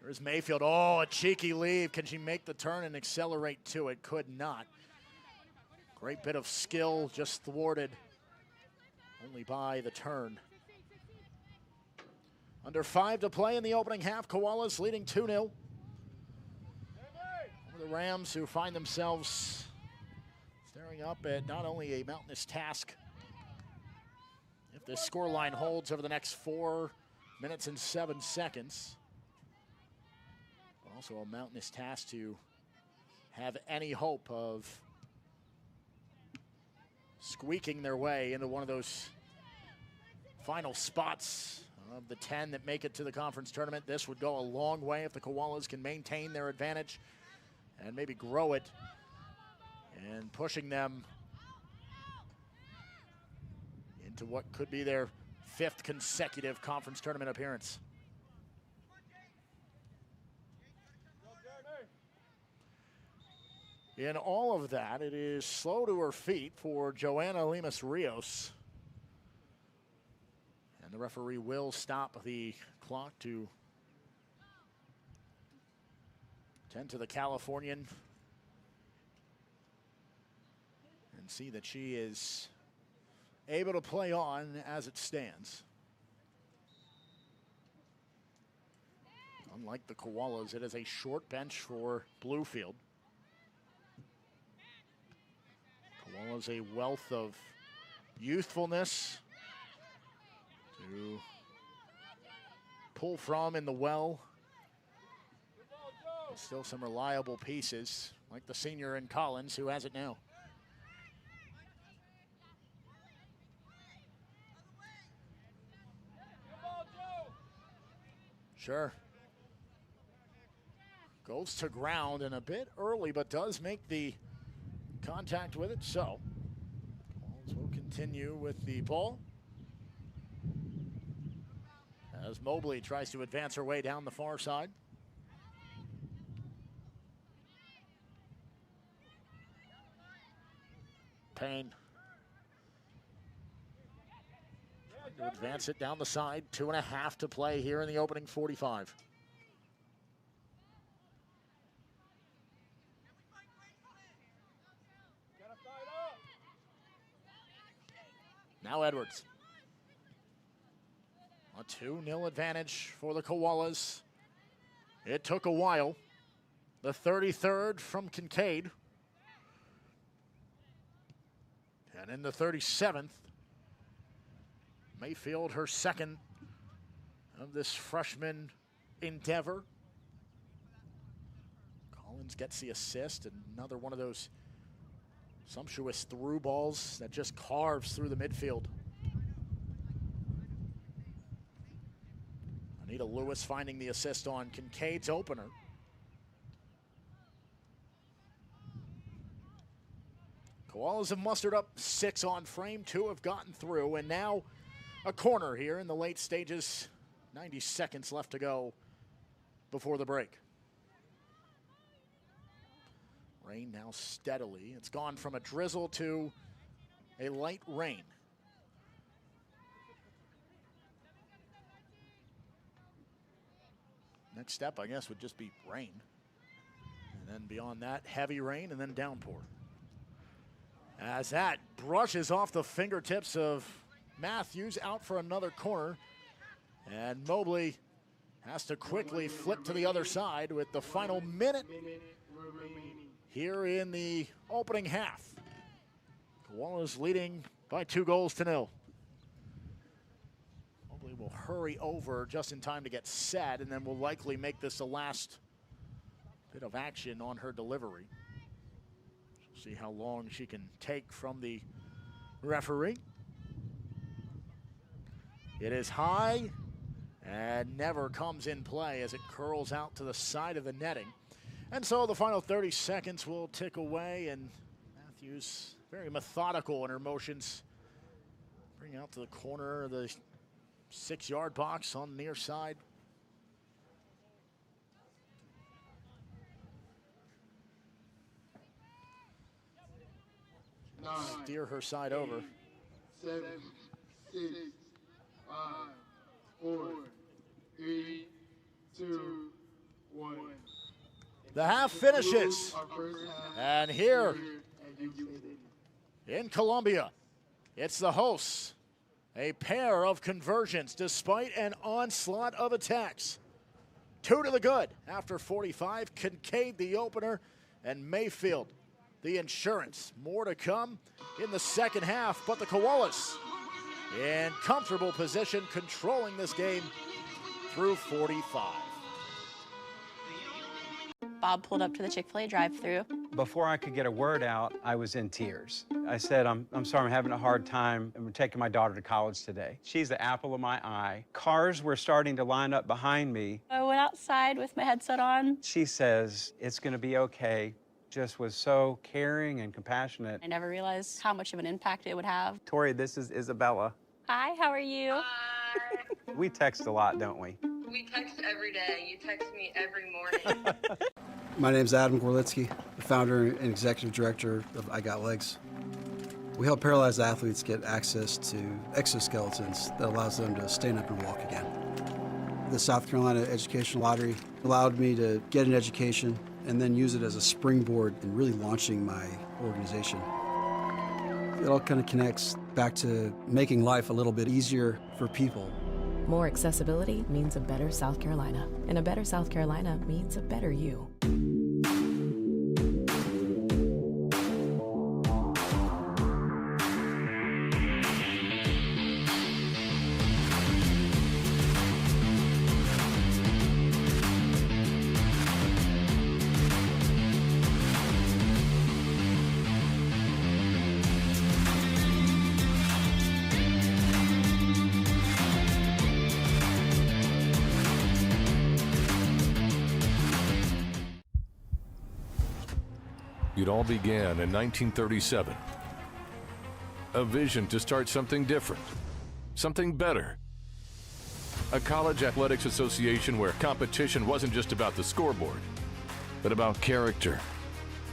Speaker 2: There's Mayfield. Oh, a cheeky leave. Can she make the turn and accelerate to it? Could not. Great bit of skill, just thwarted only by the turn. Under 5 to play in the opening half. Koalas leading 2-0. The Rams, who find themselves staring up at not only a mountainous task, if this scoreline holds over the next 4 minutes and 7 seconds, but also a mountainous task to have any hope of squeaking their way into one of those final spots of the 10 that make it to the conference tournament. This would go a long way if the Koalas can maintain their advantage and maybe grow it, and pushing them into what could be their 5th consecutive conference tournament appearance. In all of that, it is slow to her feet for Joanna Lemus-Rios. And the referee will stop the clock to tend to the Californian and see that she is able to play on as it stands. Unlike the Koalas, it is a short bench for Bluefield. Koalas a wealth of youthfulness to pull from in the well. There's still some reliable pieces, like the senior in Collins, who has it now. Sure. Goes to ground and a bit early, but does make the contact with it. So, Collins will continue with the ball as Mobley tries to advance her way down the far side. Payne to advance it down the side. 2.5 to play here in the opening 45. Now Edwards. A 2-0 advantage for the Koalas. It took a while. The 33rd from Kincaid. And in the 37th, Mayfield, her second of this freshman endeavor. Collins gets the assist, and another one of those sumptuous through balls that just carves through the midfield. Anita Lewis finding the assist on Kincaid's opener. Koalas have mustered up 6 on frame, 2 have gotten through, and now a corner here in the late stages. 90 seconds left to go before the break. Rain now steadily. It's gone from a drizzle to a light rain. Next step, I guess, would just be rain. And then beyond that, heavy rain and then downpour. As that brushes off the fingertips of Matthews, out for another corner. And Mobley has to quickly flip to the other side with the final minute here in the opening half. Koalas leading by 2-0. Mobley will hurry over just in time to get set, and then will likely make this the last bit of action on her delivery. See how long she can take from the referee. It is high and never comes in play as it curls out to the side of the netting. And so the final 30 seconds will tick away, and Matthews, very methodical in her motions, bring out to the corner of the 6-yard box on the near side. Steer her side over.
Speaker 3: 7, 6, 5, 4, 3, 2,
Speaker 2: The half finishes.
Speaker 3: Our first half.
Speaker 2: And here
Speaker 3: at UT Stadium.
Speaker 2: in Columbia, it's the hosts. A pair of conversions despite an onslaught of attacks. 2 to the good after 45. Kincaid the opener, and Mayfield the insurance. More to come in the second half, but the Koalas in comfortable position, controlling this game through 45.
Speaker 4: Bob pulled up to the Chick-fil-A drive-thru.
Speaker 5: Before I could get a word out, I was in tears. I said, I'm sorry, I'm having a hard time. I'm taking my daughter to college today. She's the apple of my eye. Cars were starting to line up behind me.
Speaker 4: I went outside with my headset on.
Speaker 5: She says, it's gonna be okay. Just was so caring and compassionate.
Speaker 4: I never realized how much of an impact it would have.
Speaker 5: Tori, this is Isabella.
Speaker 4: Hi, how are you?
Speaker 5: We text a lot, don't we?
Speaker 6: We text every day. You text me every morning.
Speaker 7: My name's Adam Gorlitsky, the founder and executive director of I Got Legs. We help paralyzed athletes get access to exoskeletons that allows them to stand up and walk again. The South Carolina Education Lottery allowed me to get an education and then use it as a springboard in really launching my organization. It all kind of connects back to making life a little bit easier for people.
Speaker 8: More accessibility means a better South Carolina, and a better South Carolina means a better you.
Speaker 9: It all began in 1937. A vision to start something different, something better. A college athletics association where competition wasn't just about the scoreboard, but about character,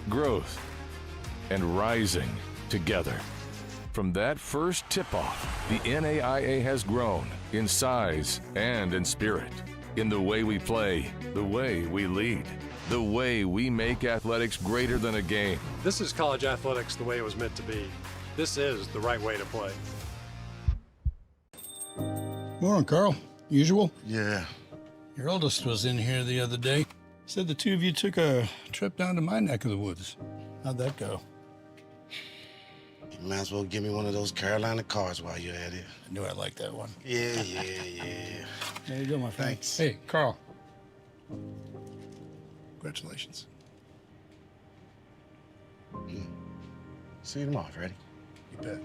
Speaker 9: growth, and rising together. From that first tip-off, the NAIA has grown in size and in spirit, in the way we play, the way we lead, the way we make athletics greater than a game.
Speaker 10: This is college athletics the way it was meant to be. This is the right way to play.
Speaker 11: Morning, Carl. Usual?
Speaker 3: Yeah.
Speaker 11: Your oldest was in here the other day. Said the two of you took a trip down to my neck of the woods. How'd that go?
Speaker 3: You might as well give me one of those Carolina cars while you're at it.
Speaker 11: I knew I'd like that one.
Speaker 3: Yeah.
Speaker 11: There you go, my friend.
Speaker 3: Thanks.
Speaker 11: Hey, Carl. Congratulations.
Speaker 3: See you tomorrow, Freddie.
Speaker 11: You bet.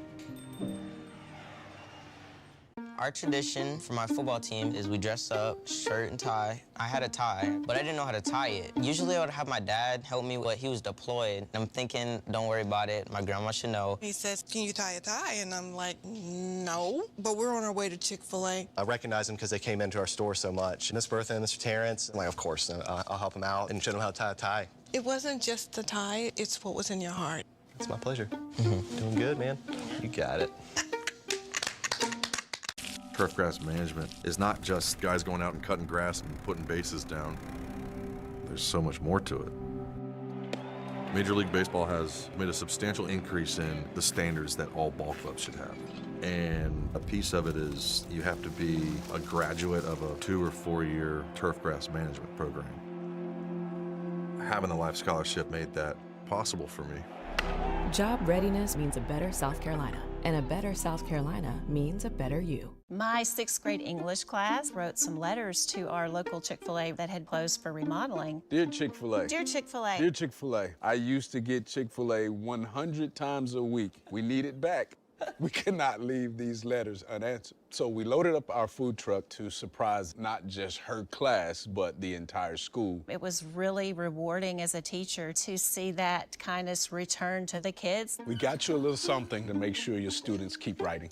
Speaker 12: Our tradition for my football team is we dress up, shirt and tie. I had a tie, but I didn't know how to tie it. Usually I would have my dad help me, but he was deployed. I'm thinking, don't worry about it. My grandma should know.
Speaker 13: He says, can you tie a tie? And I'm like, no. But we're on our way to Chick-fil-A.
Speaker 14: I recognize them because they came into our store so much. Miss Bertha and Mr. Terrence, I'm like, of course, I'll help them out and show them how to tie a tie.
Speaker 13: It wasn't just the tie, it's what was in your heart.
Speaker 14: It's my pleasure. Doing good, man. You got it.
Speaker 15: Turfgrass management is not just guys going out and cutting grass and putting bases down. There's so much more to it. Major League Baseball has made a substantial increase in the standards that all ball clubs should have. And a piece of it is you have to be a graduate of a 2 or 4 year turfgrass management program. Having the Life Scholarship made that possible for me.
Speaker 8: Job readiness means a better South Carolina, and a better South Carolina means a better you.
Speaker 16: My 6th grade English class wrote some letters to our local Chick-fil-A that had closed for remodeling.
Speaker 17: Dear Chick-fil-A.
Speaker 16: Dear Chick-fil-A.
Speaker 17: Dear Chick-fil-A. I used to get Chick-fil-A 100 times a week. We need it back. We cannot leave these letters unanswered. So we loaded up our food truck to surprise not just her class, but the entire school.
Speaker 16: It was really rewarding as a teacher to see that kindness return to the kids.
Speaker 17: We got you a little something to make sure your students keep writing.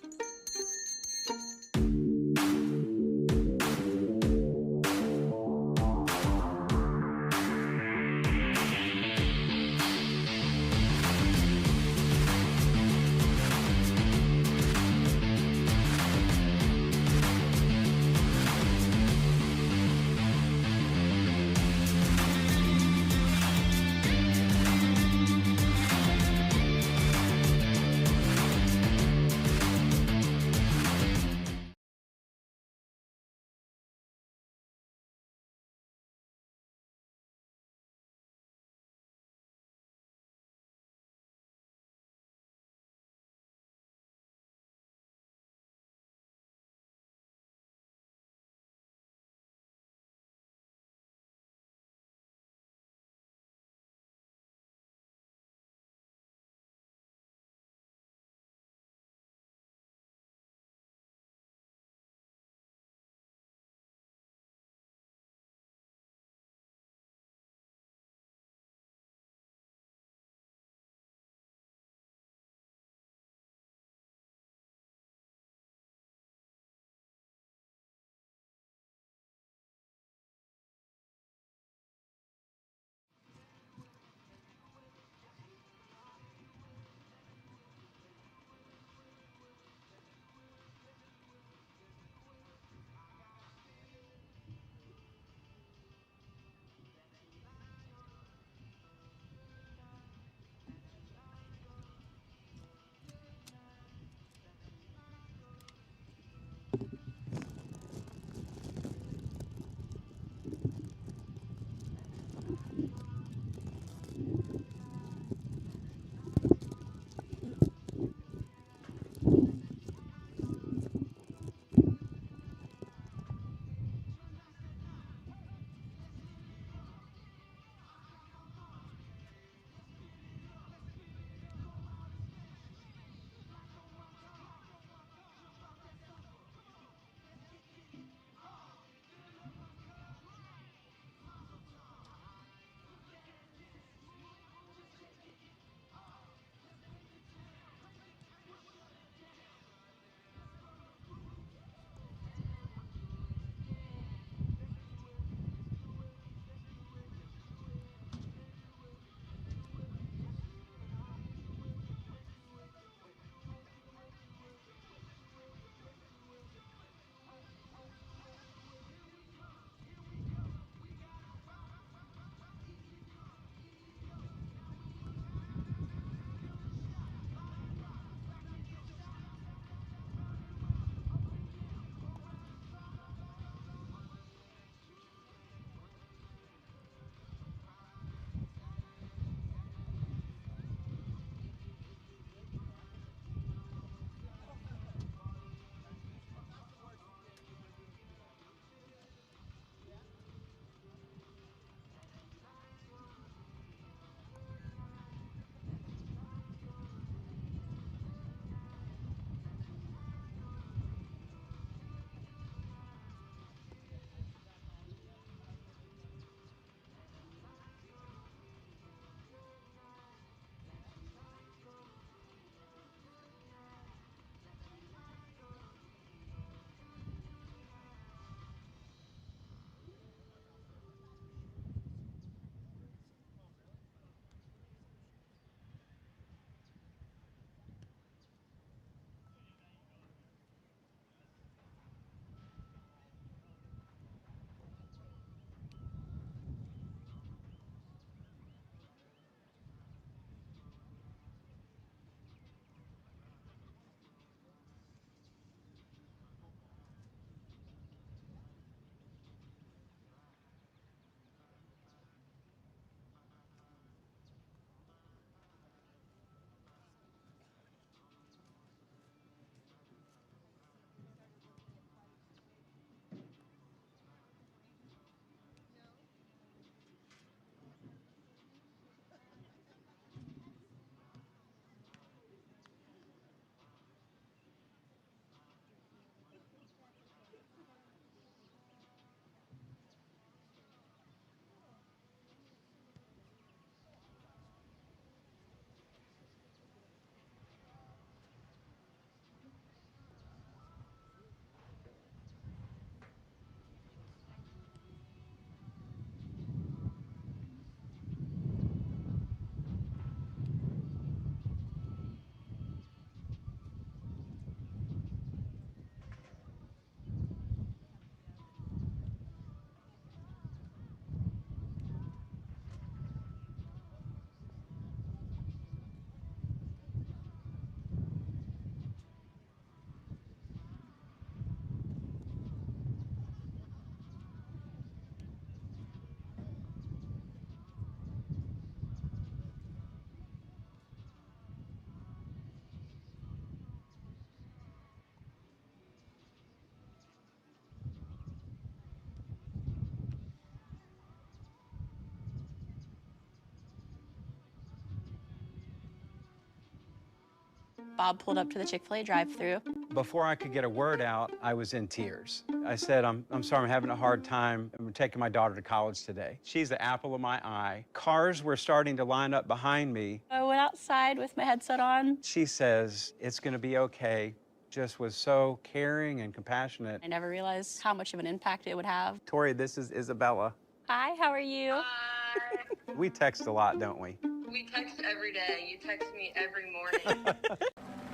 Speaker 4: Bob pulled up to the Chick-fil-A drive-thru.
Speaker 5: Before I could get a word out, I was in tears. I said, I'm sorry, I'm having a hard time. I'm taking my daughter to college today. She's the apple of my eye. Cars were starting to line up behind me.
Speaker 4: I went outside with my headset on.
Speaker 5: She says, it's gonna be okay. Just was so caring and compassionate.
Speaker 4: I never realized how much of an impact it would have.
Speaker 5: Tori, this is Isabella.
Speaker 4: Hi, how are you?
Speaker 6: Hi.
Speaker 5: We text a lot, don't we?
Speaker 6: We text every day. You text me every morning.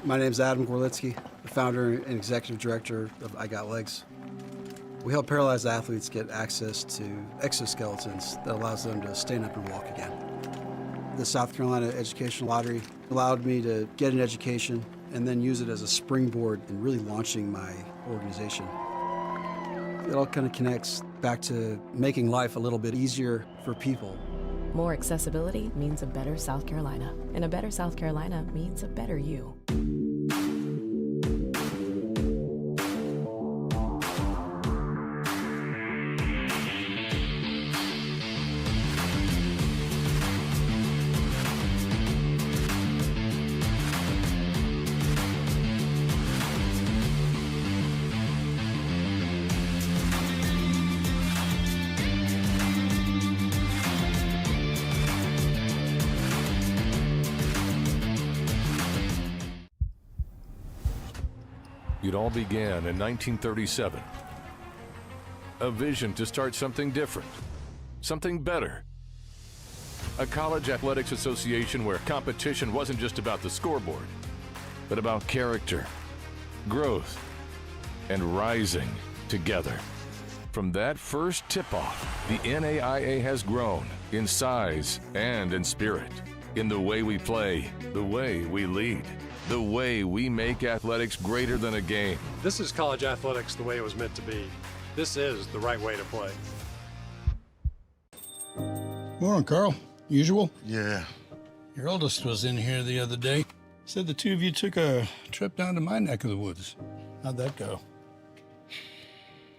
Speaker 7: My name's Adam Gorlitsky, the founder and executive director of I Got Legs. We help paralyzed athletes get access to exoskeletons that allows them to stand up and walk again. The South Carolina Education Lottery allowed me to get an education and then use it as a springboard in really launching my organization. It all kind of connects back to making life a little bit easier for people.
Speaker 8: More accessibility means a better South Carolina, and a better South Carolina means a better you.
Speaker 9: It all began in 1937. A vision to start something different, something better. A college athletics association where competition wasn't just about the scoreboard, but about character, growth, and rising together. From that first tip-off, the NAIA has grown in size and in spirit, in the way we play, the way we lead, the way we make athletics greater than a game.
Speaker 10: This is college athletics the way it was meant to be. This is the right way to play.
Speaker 11: Morning, Carl. Usual?
Speaker 3: Yeah.
Speaker 11: Your oldest was in here the other day. Said the two of you took a trip down to my neck of the woods. How'd that go?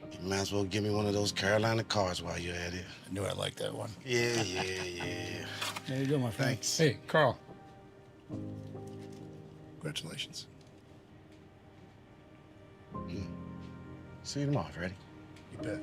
Speaker 3: You might as well give me one of those Carolina cards while you're at it.
Speaker 11: I knew I'd like that one.
Speaker 3: Yeah.
Speaker 11: There you go, my friend.
Speaker 3: Thanks.
Speaker 11: Hey, Carl. Congratulations.
Speaker 3: See you tomorrow, Freddie.
Speaker 11: You bet.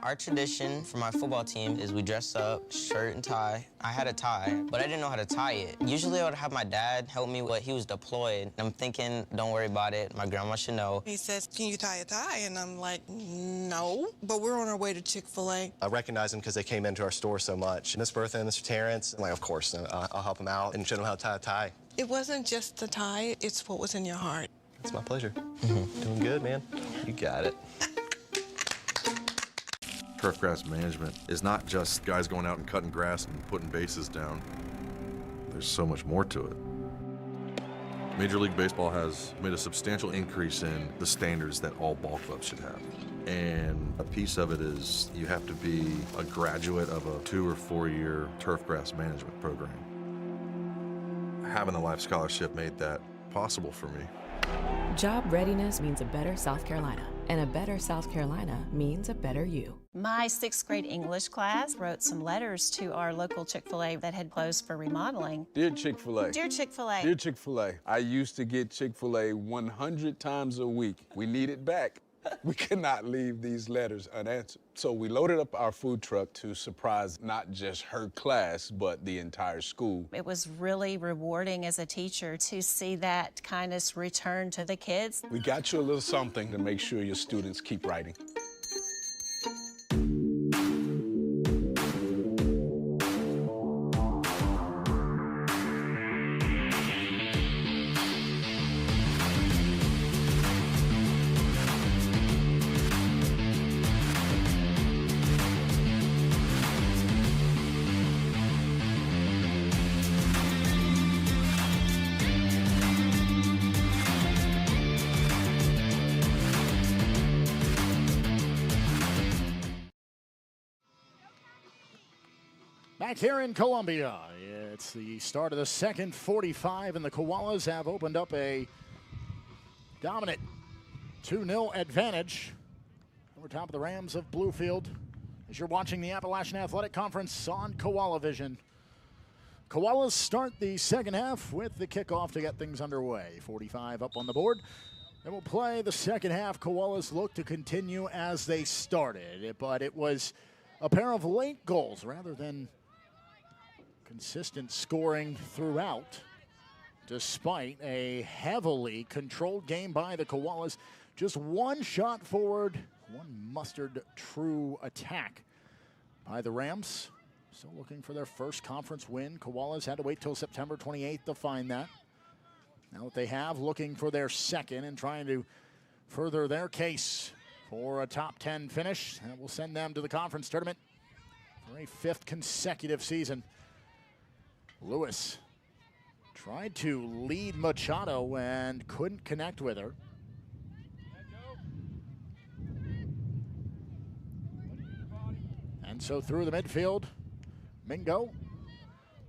Speaker 12: Our tradition for my football team is we dress up, shirt and tie. I had a tie, but I didn't know how to tie it. Usually I would have my dad help me, but he was deployed. I'm thinking, don't worry about it. My grandma should know.
Speaker 13: He says, can you tie a tie? And I'm like, no. But we're on our way to Chick-fil-A.
Speaker 14: I recognize them because they came into our store so much. Miss Bertha and Mr. Terrence, I'm like, of course, I'll help them out and show them how to tie a tie.
Speaker 13: It wasn't just the tie, it's what was in your heart.
Speaker 14: It's my pleasure. Doing good, man. You got it.
Speaker 15: Turfgrass management is not just guys going out and cutting grass and putting bases down. There's so much more to it. Major League Baseball has made a substantial increase in the standards that all ball clubs should have. And a piece of it is you have to be a graduate of a 2 or 4 year turfgrass management program. Having the Life Scholarship made that possible for me.
Speaker 8: Job readiness means a better South Carolina, and a better South Carolina means a better you.
Speaker 16: My 6th grade English class wrote some letters to our local Chick-fil-A that had closed for remodeling.
Speaker 17: Dear Chick-fil-A.
Speaker 16: Dear Chick-fil-A.
Speaker 17: Dear Chick-fil-A. I used to get Chick-fil-A 100 times a week. We need it back. We cannot leave these letters unanswered. So we loaded up our food truck to surprise not just her class, but the entire school.
Speaker 16: It was really rewarding as a teacher to see that kindness return to the kids.
Speaker 17: We got you a little something to make sure your students keep writing.
Speaker 2: Back here in Columbia, it's the start of the second 45, and the Koalas have opened up a dominant 2-0 advantage over top of the Rams of Bluefield. As you're watching the Appalachian Athletic Conference on Koala Vision, Koalas start the second half with the kickoff to get things underway. 45 up on the board. Then we'll play the second half. Koalas look to continue as they started, but it was a pair of late goals rather than consistent scoring throughout, despite a heavily controlled game by the Koalas. Just one shot forward, one mustered true attack by the Rams. Still looking for their first conference win. Koalas had to wait till September 28th to find that. Now that they have, looking for their second and trying to further their case for a top 10 finish. And it will send them to the conference tournament for a 5th consecutive season. Lewis Tried to lead Machado and couldn't connect with her. And so through the midfield, Mingo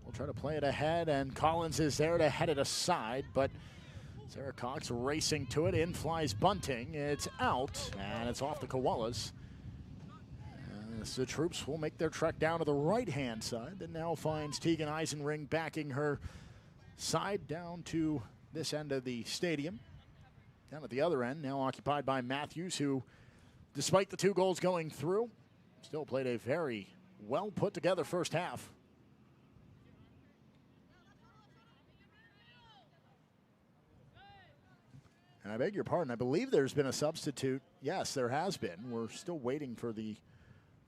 Speaker 2: will try to play it ahead, and Collins is there to head it aside, but Sarah Cox racing to it. In flies Bunting. It's out, and it's off the Koalas. As the troops will make their trek down to the right-hand side, that now finds Tegan Eisenring backing her side down to this end of the stadium. Down at the other end, now occupied by Matthews, who, despite the 2 goals going through, still played a very well put together first half. And I beg your pardon, I believe there's been a substitute. Yes, there has been. We're still waiting for the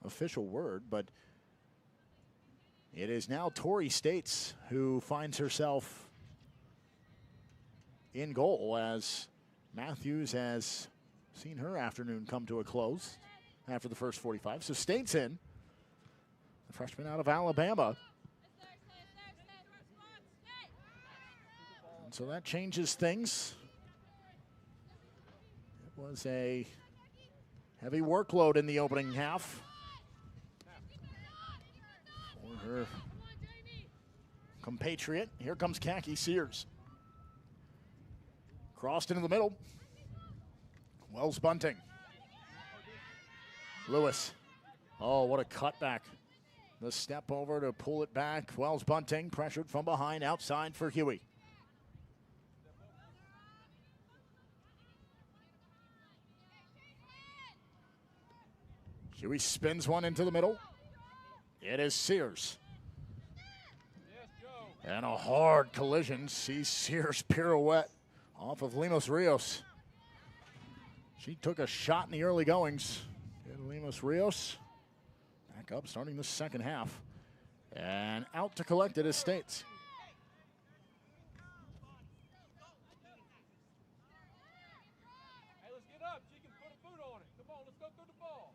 Speaker 2: official word, but it is now Tori States who finds herself in goal, as Matthews has seen her afternoon come to a close after the first 45. So States in, the freshman out of Alabama. And so that changes things. It was a heavy workload in the opening half for her compatriot. Here comes Khaki Sears. Crossed into the middle. Wells Bunting. Lewis. Oh, what a cutback. The step over to pull it back. Wells Bunting pressured from behind, outside for Huey. Huey spins one into the middle. It is Sears. And a hard collision. Sees Sears pirouette off of Lemos Rios. She took a shot in the early goings. And Lemos Rios back up, starting the second half. And out to collect it is States.
Speaker 18: Hey, let's get up. She can put a foot on it. Come on, let's go through the ball.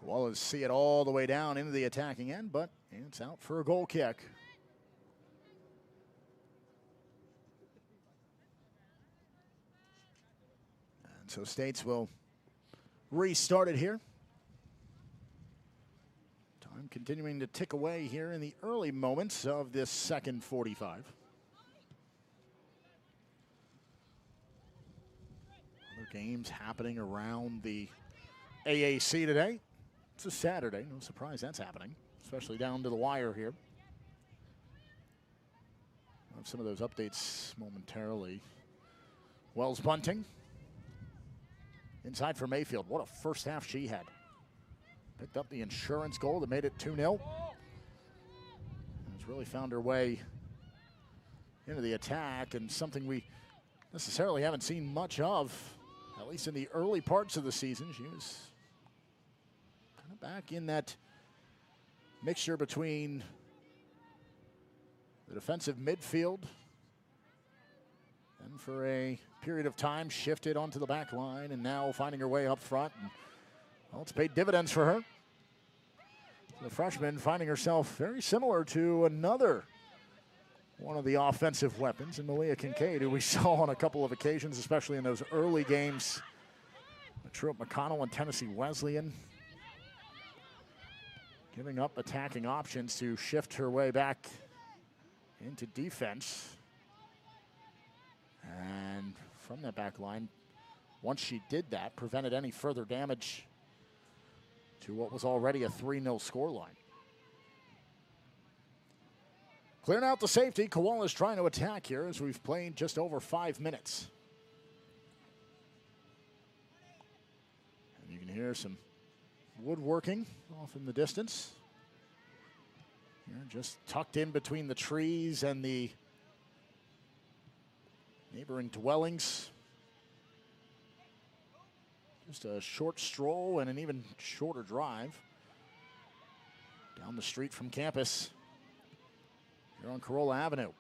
Speaker 2: Koalas see it all the way down into the attacking end, but it's out for a goal kick. And so States will restart it here. Time continuing to tick away here in the early moments of this second 45. Other games happening around the AAC today. It's a Saturday, no surprise that's happening, especially down to the wire here. We'll have some of those updates momentarily. Wells Bunting. Inside for Mayfield. What a first half she had. Picked up the insurance goal that made it 2-0. Has really found her way into the attack, and something we necessarily haven't seen much of, at least in the early parts of the season. She was kind of back in that mixture between the defensive midfield and for a period of time shifted onto the back line, and now finding her way up front. And, well, it's paid dividends for her. The freshman finding herself very similar to another one of the offensive weapons in Malia Kincaid, who we saw on a couple of occasions, especially in those early games. Truett McConnell and Tennessee Wesleyan, giving up attacking options to shift her way back into defense. And from that back line, once she did that, prevented any further damage to what was already a 3-0 scoreline. Clearing out the safety, Koala's trying to attack here as we've played just over 5 minutes. And you can hear some woodworking off in the distance. Here, just tucked in between the trees and the neighboring dwellings. Just a short stroll and an even shorter drive down the street from campus here on Corolla Avenue.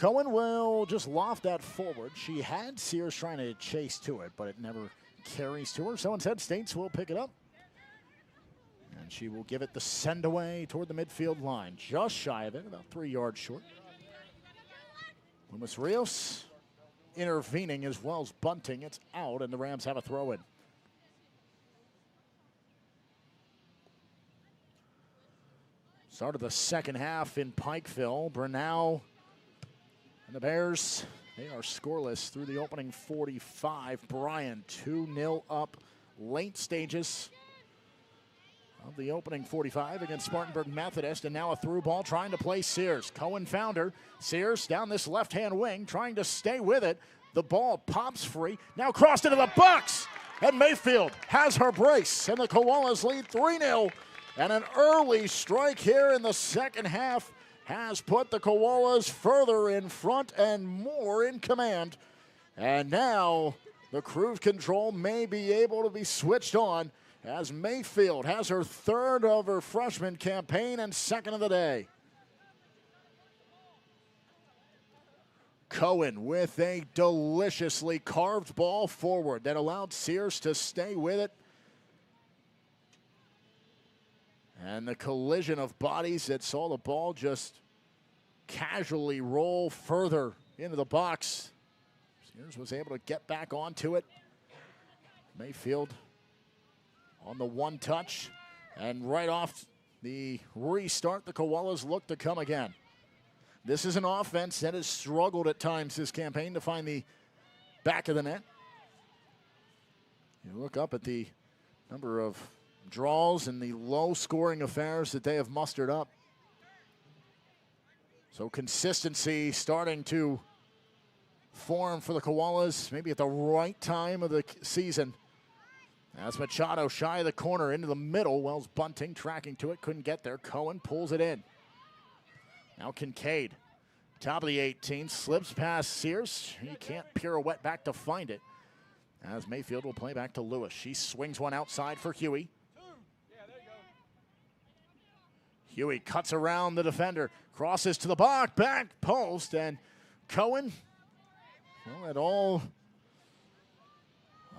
Speaker 2: Cohen will just loft that forward. She had Sears trying to chase to it, but it never carries to her. So instead, States will pick it up. And she will give it the send away toward the midfield line. Just shy of it, about 3 yards short. Loomis Rios intervening as well as bunting. It's out, and the Rams have a throw in. Start of the second half in Pikeville. Brunel and the Bears, they are scoreless through the opening 45. Bryan 2-0 up late stages of the opening 45 against Spartanburg Methodist, and now a through ball trying to play Sears. Cohen found her. Sears down this left-hand wing, trying to stay with it. The ball pops free, now crossed into the box, and Mayfield has her brace, and the Koalas lead 3-0. And an early strike here in the second half has put the Koalas further in front and more in command. And now the cruise control may be able to be switched on as Mayfield has her third of her freshman campaign and second of the day. Cohen with a deliciously carved ball forward that allowed Sears to stay with it. And the collision of bodies that saw the ball just casually roll further into the box. Sears was able to get back onto it. Mayfield on the one touch. And right off the restart, the Koalas look to come again. This is an offense that has struggled at times this campaign to find the back of the net. You look up at the number of draws and the low-scoring affairs that they have mustered up. So consistency starting to form for the Koalas, maybe at the right time of the season. As Machado shy of the corner into the middle. Wells bunting, tracking to it, couldn't get there. Cohen pulls it in. Now Kincaid, top of the 18, slips past Sears. He can't pirouette back to find it. As Mayfield will play back to Lewis. She swings one outside for Huey. Huey cuts around the defender, crosses to the back post, and Cohen, well, at all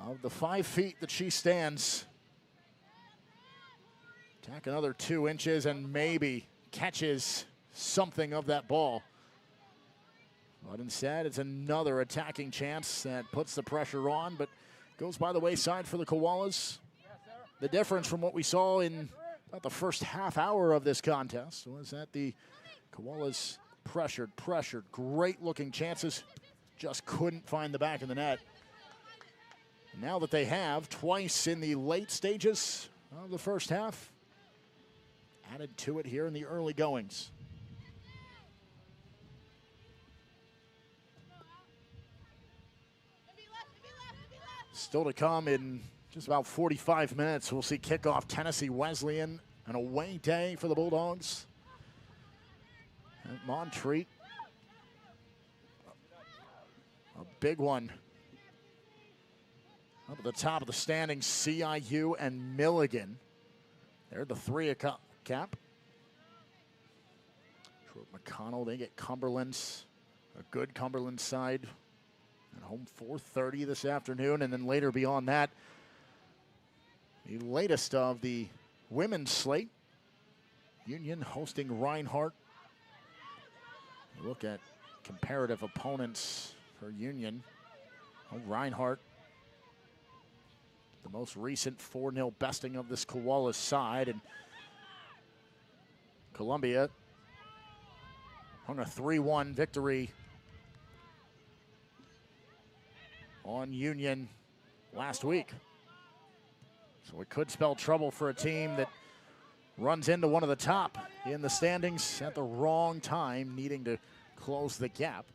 Speaker 2: of the 5 feet that she stands, tack another 2 inches and maybe catches something of that ball. But instead, it's another attacking chance that puts the pressure on, but goes by the wayside for the Koalas. The difference from what we saw in about the first half hour of this contest was that the Koalas pressured, great looking chances, just couldn't find the back of the net. And now that they have twice in the late stages of the first half, added to it here in the early goings. Still to come in just about 45 minutes. We'll see kickoff Tennessee Wesleyan, an away day for the Bulldogs at Montreat. A big one. Up at the top of the standings, CIU and Milligan. They're the 3 cap. Troy McConnell, they get Cumberland's, a good Cumberland side. At home 4:30 this afternoon, and then later beyond that, the latest of the women's slate. Union hosting Reinhardt. Look at comparative opponents for Union. Oh, Reinhardt, the most recent 4-0 besting of this Koalas side, and Columbia hung a 3-1 victory on Union last week. So it could spell trouble for a team that runs into one of the top in the standings at the wrong time, needing to close the gap.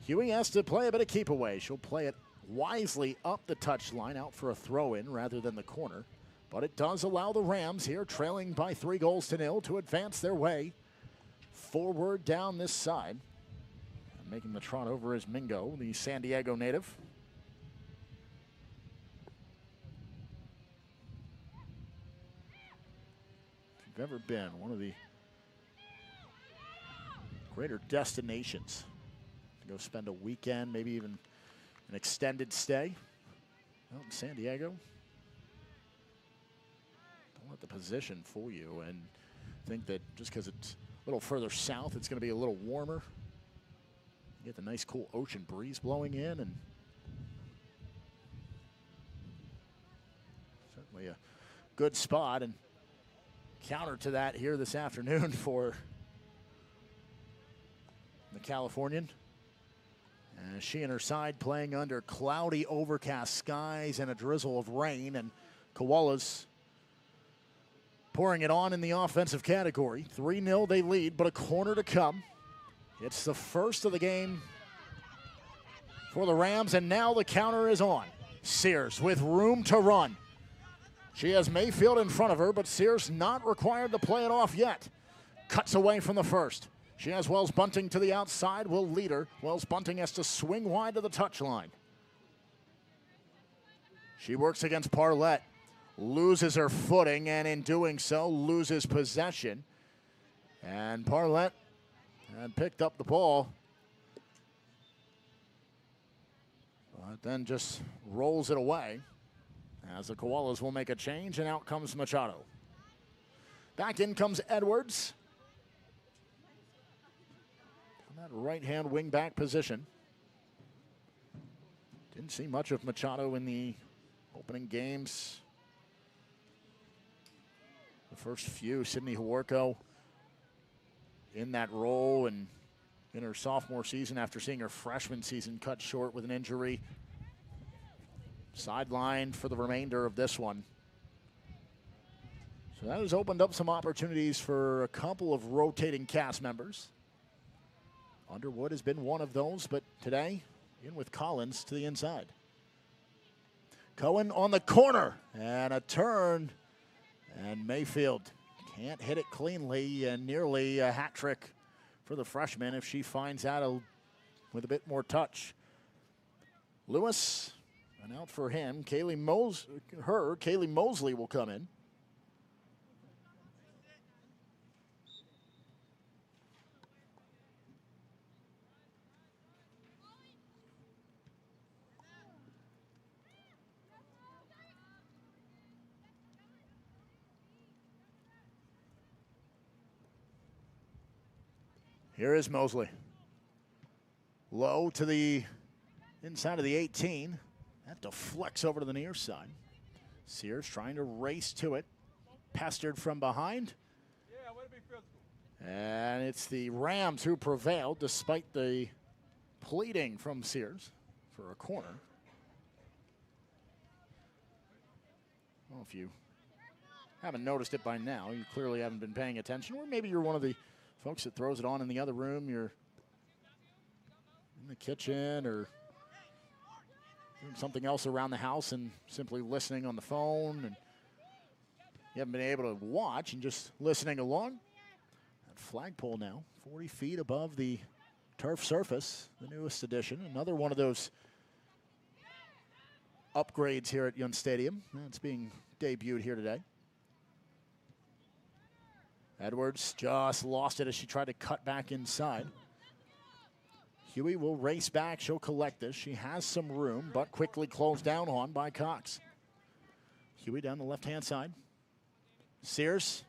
Speaker 2: Huey has to play a bit of keep away. She'll play it wisely up the touchline, out for a throw-in rather than the corner. But it does allow the Rams here, trailing by 3-0, to advance their way forward down this side. And making the trot over is Mingo, the San Diego native. If you've ever been one of the greater destinations go spend a weekend, maybe even an extended stay out in San Diego. Don't let the position fool you and think that just because it's a little further south, it's going to be a little warmer. You get the nice cool ocean breeze blowing in, and certainly a good spot. And counter to that here this afternoon for the Californian. She and her side playing under cloudy, overcast skies and a drizzle of rain, and Koalas pouring it on in the offensive category. 3-0 they lead, but a corner to come. It's the first of the game for the Rams, and now the counter is on. Sears with room to run. She has Mayfield in front of her, but Sears not required to play it off yet. Cuts away from the first. She has Wells Bunting to the outside, will lead her. Wells Bunting has to swing wide to the touchline. She works against Parlett, loses her footing, and in doing so, loses possession. And Parlett had picked up the ball, but then just rolls it away as the Koalas will make a change, and out comes Machado. Back in comes Edwards. That right-hand wing-back position. Didn't see much of Machado in the opening games. The first few, Sydney Haworko in that role, and in her sophomore season after seeing her freshman season cut short with an injury. Sidelined for the remainder of this one. So that has opened up some opportunities for a couple of rotating cast members. Underwood has been one of those, but today, in with Collins to the inside. Cohen on the corner, and a turn, and Mayfield can't hit it cleanly, and nearly a hat trick for the freshman if she finds out with a bit more touch. Lewis, and out for him. Kaylee Mosley will come in. Here is Mosley. Low to the inside of the 18. That deflects over to the near side. Sears trying to race to it. Pestered from behind. And it's the Rams who prevailed despite the pleading from Sears for a corner. Well, if you haven't noticed it by now, you clearly haven't been paying attention, or maybe you're one of the folks that throws it on in the other room. You're in the kitchen or doing something else around the house and simply listening on the phone, and you haven't been able to watch and just listening along. That flagpole now 40 feet above the turf surface, the newest addition. Another one of those upgrades here at Yun Stadium. That's being debuted here today. Edwards just lost it as she tried to cut back inside. Huey will race back. She'll collect this. She has some room, but quickly closed down on by Cox. Huey down the left-hand side. Sears.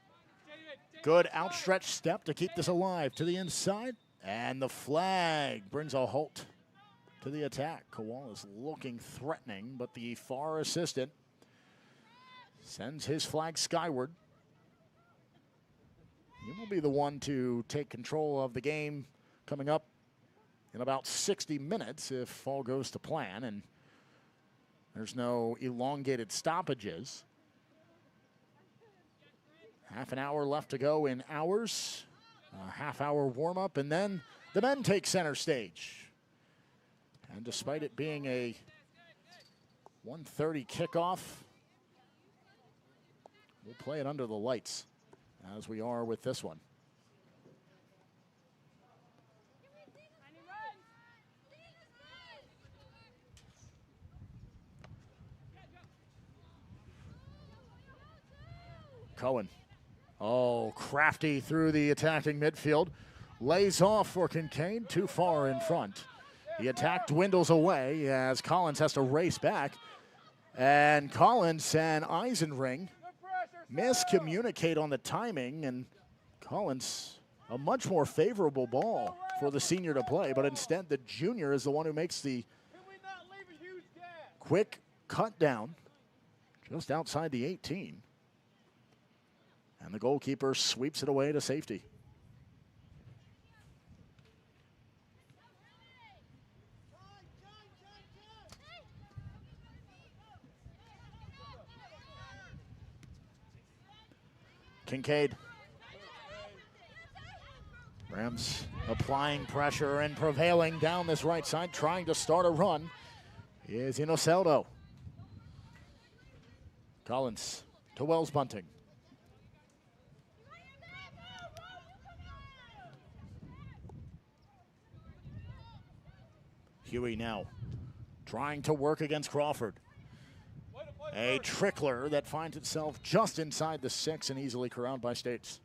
Speaker 2: Good outstretched step to keep this alive to the inside. And the flag brings a halt to the attack. Koala's looking threatening, but the far assistant sends his flag skyward. He will be the one to take control of the game coming up in about 60 minutes if all goes to plan and there's no elongated stoppages. Half an hour left to go in hours. A half-hour warm-up, and then the men take center stage. And despite it being a 1:30 kickoff, we'll play it under the lights, as we are with this one. Cohen. Oh, crafty through the attacking midfield. Lays off for Kincaid, too far in front. The attack dwindles away as Collins has to race back. And Collins and Eisenring miscommunicate on the timing, and Collins, a much more favorable ball for the senior to play, but instead the junior is the one who makes the quick cut down just outside the 18. And the goalkeeper sweeps it away to safety. Kincaid. Rams applying pressure and prevailing down this right side, trying to start a run is Inoceldo. Collins to Wells Bunting. Huey now trying to work against Crawford. A trickler that finds itself just inside the 6 and easily corralled by States.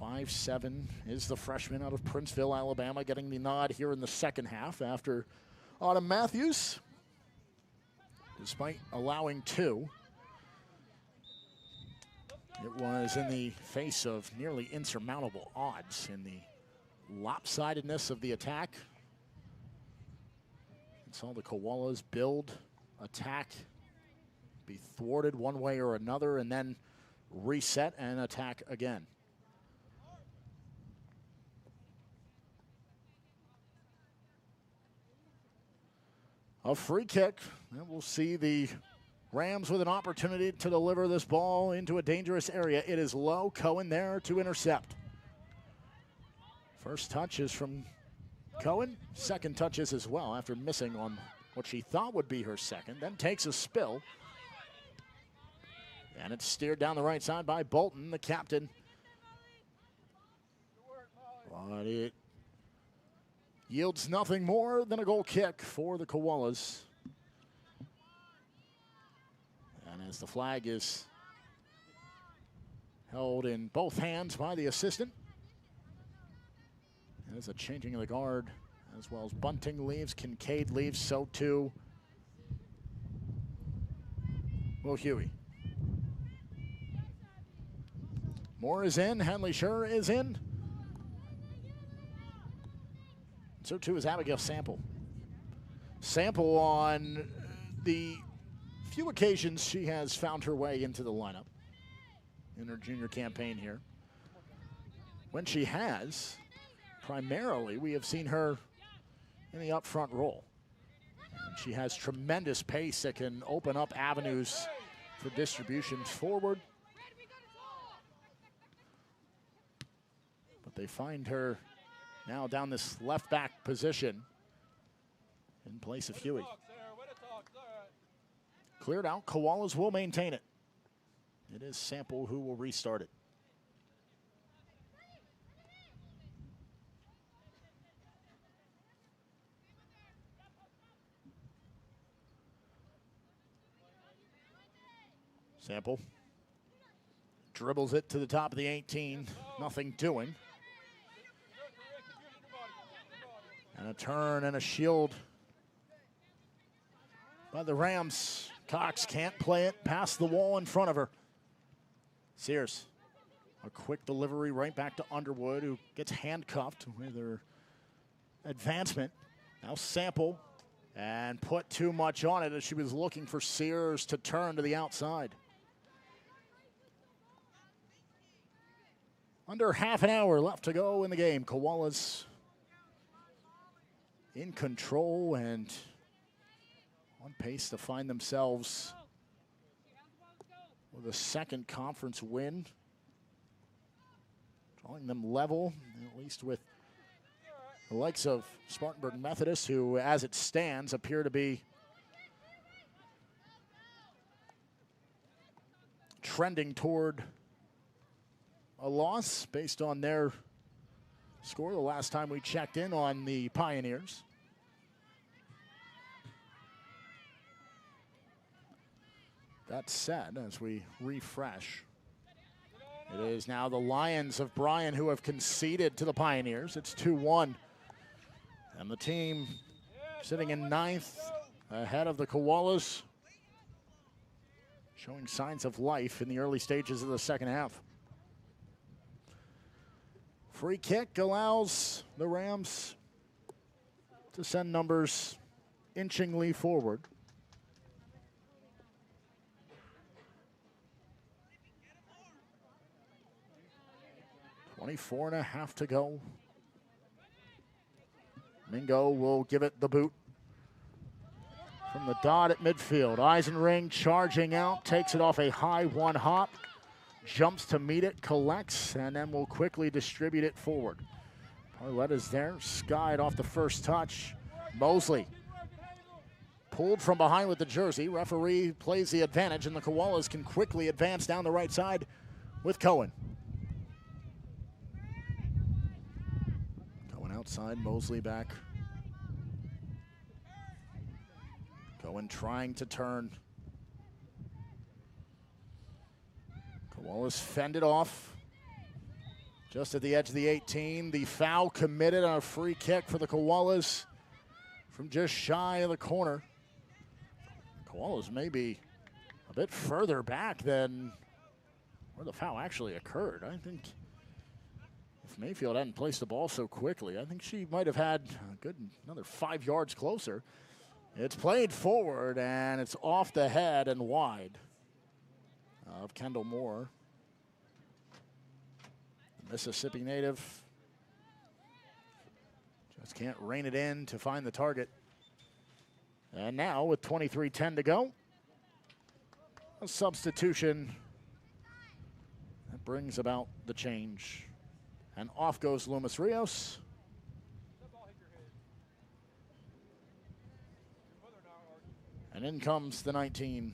Speaker 2: 5'7" is the freshman out of Princeville, Alabama, getting the nod here in the second half after Autumn Matthews, despite allowing 2. It was in the face of nearly insurmountable odds in the lopsidedness of the attack. Saw the Koalas build, attack, be thwarted one way or another, and then reset and attack again. A free kick, and we'll see the Rams with an opportunity to deliver this ball into a dangerous area. It is low, Cohen there to intercept. First touch is from Cohen, second touches as well after missing on what she thought would be her second, then takes a spill. And it's steered down the right side by Bolton, the captain. But it yields nothing more than a goal kick for the Koalas. And as the flag is held in both hands by the assistant, there's a changing of the guard as well as Bunting leaves, Kincaid leaves, so too will Huey. Moore is in, Henley Scher is in. So too is Abigail Sample. Sample, on the few occasions she has found her way into the lineup in her junior campaign here. When she has, primarily, we have seen her in the up front role. And she has tremendous pace that can open up avenues for distribution forward. But they find her now down this left back position in place of Huey. Cleared out, Koalas will maintain it. It is Sample who will restart it. Sample dribbles it to the top of the 18, nothing doing. And a turn and a shield by the Rams. Cox can't play it past the wall in front of her. Sears, a quick delivery right back to Underwood, who gets handcuffed with her advancement. Now Sample, and put too much on it as she was looking for Sears to turn to the outside. Under half an hour left to go in the game. Koalas in control and on pace to find themselves with a second conference win, drawing them level, at least with the likes of Spartanburg Methodist, who, as it stands, appear to be trending toward a loss based on their score the last time we checked in on the Pioneers. That said, as we refresh, It is now the Lions of Bryan who have conceded to the Pioneers. It's 2-1. And the team sitting in 9th ahead of the Koalas, showing signs of life in the early stages of the second half. Free kick allows the Rams to send numbers inchingly forward. .24.5 to go. Mingo will give it the boot from the dot at midfield. Eisenring charging out, takes it off a high one hop, jumps to meet it, collects, and then will quickly distribute it forward. Parlett is there, skied off the first touch. Mosley pulled from behind with the jersey. Referee plays the advantage, and the Koalas can quickly advance down the right side with Cohen. Cohen outside, Mosley back. Cohen trying to turn. Koalas fended off just at the edge of the 18. The foul committed on a free kick for the Koalas from just shy of the corner. Koalas may be a bit further back than where the foul actually occurred. I think if Mayfield hadn't placed the ball so quickly, I think she might have had a good another 5 yards closer. It's played forward, and it's off the head and wide of Kendall Moore. The Mississippi native just can't rein it in to find the target. And now with 23:10 to go, a substitution that brings about the change. And off goes Loomis Rios. And in comes the 19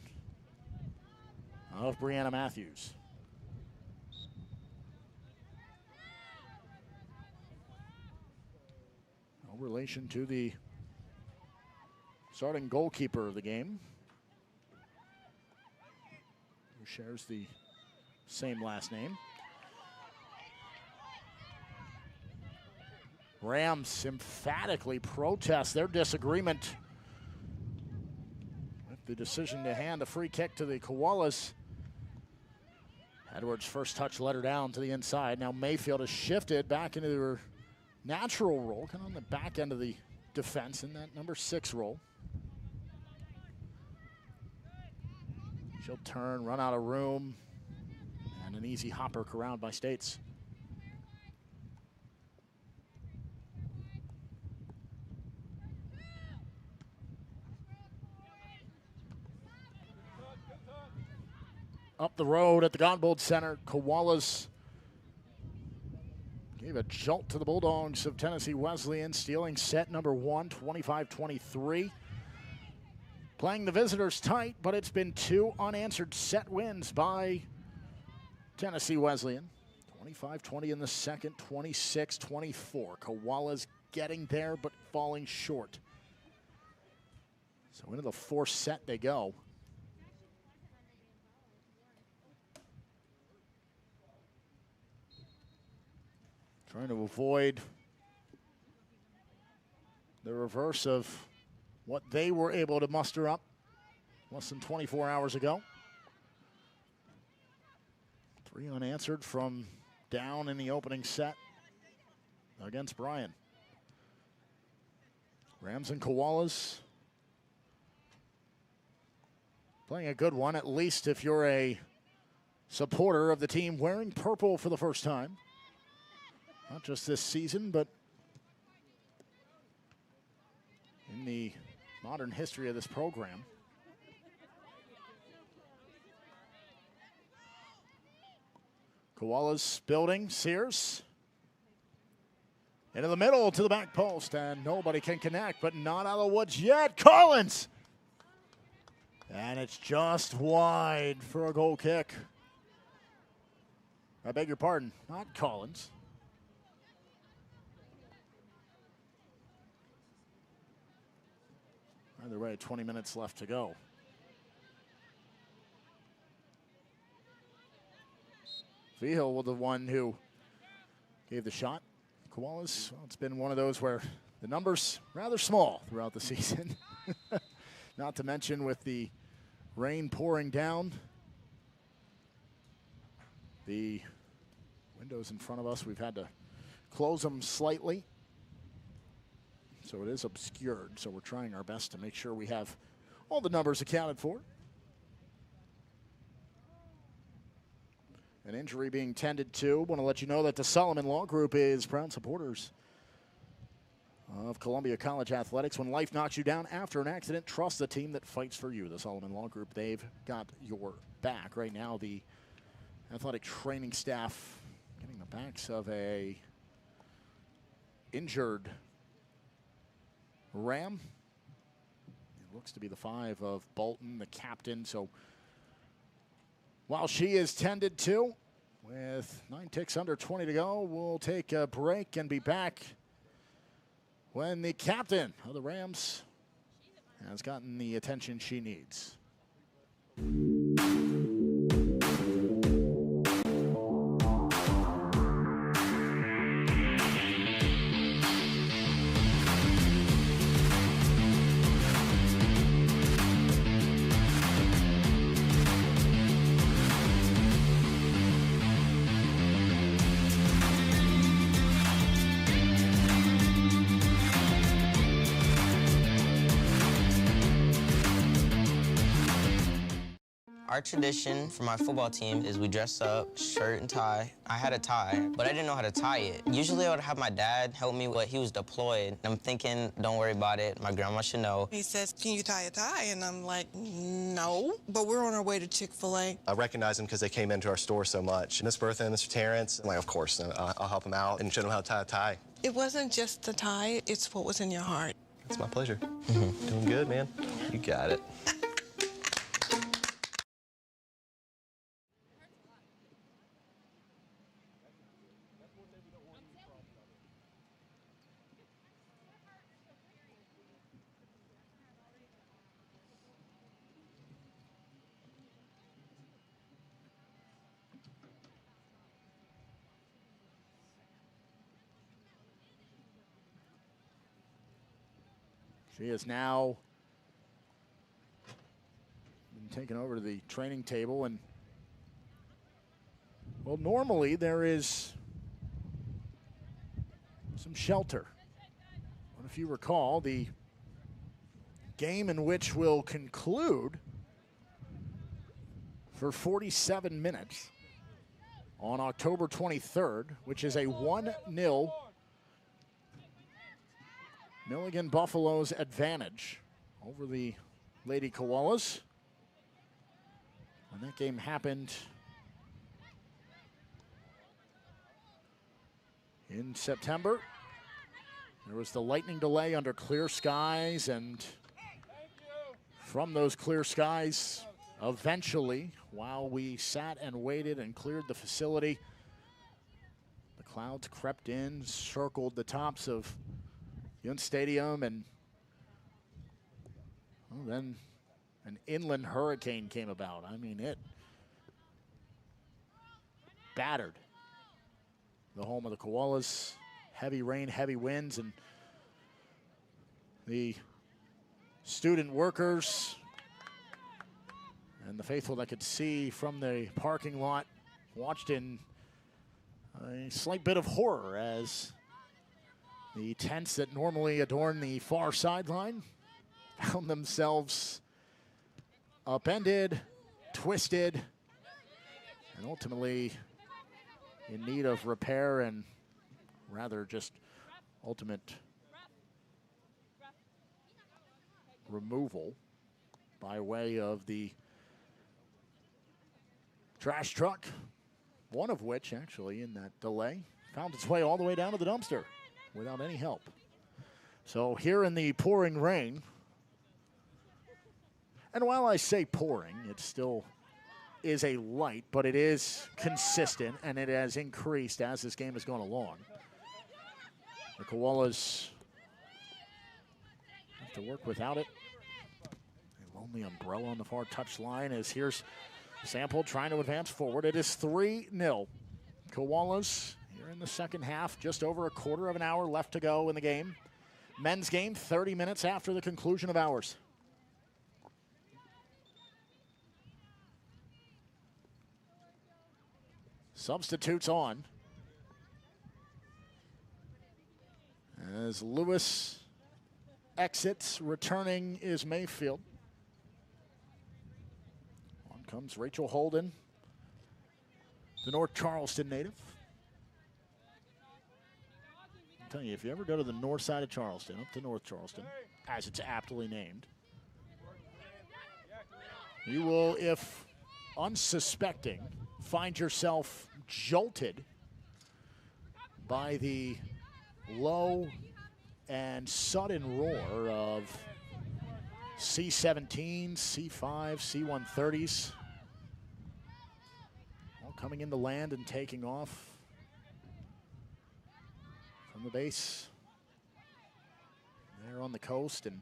Speaker 2: of Brianna Matthews. No relation to the starting goalkeeper of the game, who shares the same last name. Rams emphatically protest their disagreement with the decision to hand a free kick to the Koalas. Edwards' first touch let her down to the inside. Now Mayfield has shifted back into her natural role, kind of on the back end of the defense in that number 6 role. She'll turn, run out of room, and an easy hopper corralled by States. Up the road at the Godbold Center, Koalas gave a jolt to the Bulldogs of Tennessee Wesleyan, stealing set number 1, 25-23. Playing the visitors tight, but it's been 2 unanswered set wins by Tennessee Wesleyan. 25-20 in the second, 26-24. Koalas getting there, but falling short. So into the 4th set they go. Trying to avoid the reverse of what they were able to muster up less than 24 hours ago. 3 unanswered from down in the opening set against Bryan. Rams and Koalas playing a good one, at least if you're a supporter of the team wearing purple for the first time. Not just this season, but in the modern history of this program. Koalas building, Sears. Into the middle to the back post, and nobody can connect, but not out of the woods yet. Collins! And it's just wide for a goal kick. I beg your pardon, not Collins. Either way, 20 minutes left to go. Vigil was the one who gave the shot. Koalas, well, it's been one of those where the numbers rather small throughout the season. Not to mention with the rain pouring down. The windows in front of us, we've had to close them slightly. So it is obscured. So we're trying our best to make sure we have all the numbers accounted for. An injury being tended to. Want to let you know that the Solomon Law Group is proud supporters of Columbia College Athletics. When life knocks you down after an accident, trust the team that fights for you. The Solomon Law Group, they've got your back. Right now, the athletic training staff getting the backs of a injured Ram. It looks to be the 5 of Bolton, the captain. So while she is tended to, with 9 ticks under 20 to go, we'll take a break and be back when the captain of the Rams has gotten the attention she needs.
Speaker 12: Our tradition for my football team is we dress up, shirt and tie. I had a tie, but I didn't know how to tie it. Usually I would have my dad help me, but he was deployed. I'm thinking, don't worry about it. My grandma should know.
Speaker 13: He says, can you tie a tie? And I'm like, no. But we're on our way to Chick-fil-A.
Speaker 14: I recognize them because they came into our store so much. Miss Bertha and Mr. Terrence, I'm like, of course, I'll help them out and show them how to tie a tie.
Speaker 13: It wasn't just the tie, it's what was in your heart.
Speaker 14: It's my pleasure. Doing good, man. You got it.
Speaker 2: She is now been taken over to the training table, and well, normally there is some shelter. But if you recall, the game in which will conclude for 47 minutes on October 23rd, which is a 1-0 Milligan Buffaloes advantage over the Lady Koalas. When that game happened in September, there was the lightning delay under clear skies, and from those clear skies, eventually, while we sat and waited and cleared the facility, the clouds crept in, circled the tops of Yunt Stadium, and well, then an inland hurricane came about. I mean, it battered the home of the Koalas. Heavy rain, heavy winds, and the student workers and the faithful that could see from the parking lot watched in a slight bit of horror as the tents that normally adorn the far sideline found themselves upended, twisted, and ultimately in need of repair and rather just ultimate removal by way of the trash truck, one of which actually in that delay found its way all the way down to the dumpster without any help. So here in the pouring rain, and while I say pouring, it still is a light, but it is consistent and it has increased as this game has gone along. The Koalas have to work without it. A lonely umbrella on the far touchline as here's Sample trying to advance forward. It is 3-0 Koalas here in the second half, just over a quarter of an hour left to go in the game. Men's game 30 minutes after the conclusion of ours. Substitutes on. As Lewis exits, returning is Mayfield. On comes Rachel Holden, the North Charleston native. I'm telling you, if you ever go to the north side of Charleston, up to North Charleston, as it's aptly named, you will, if unsuspecting, find yourself jolted by the low and sudden roar of C-17s, C-5, C-130s, all coming into land and taking off from the base there on the coast, and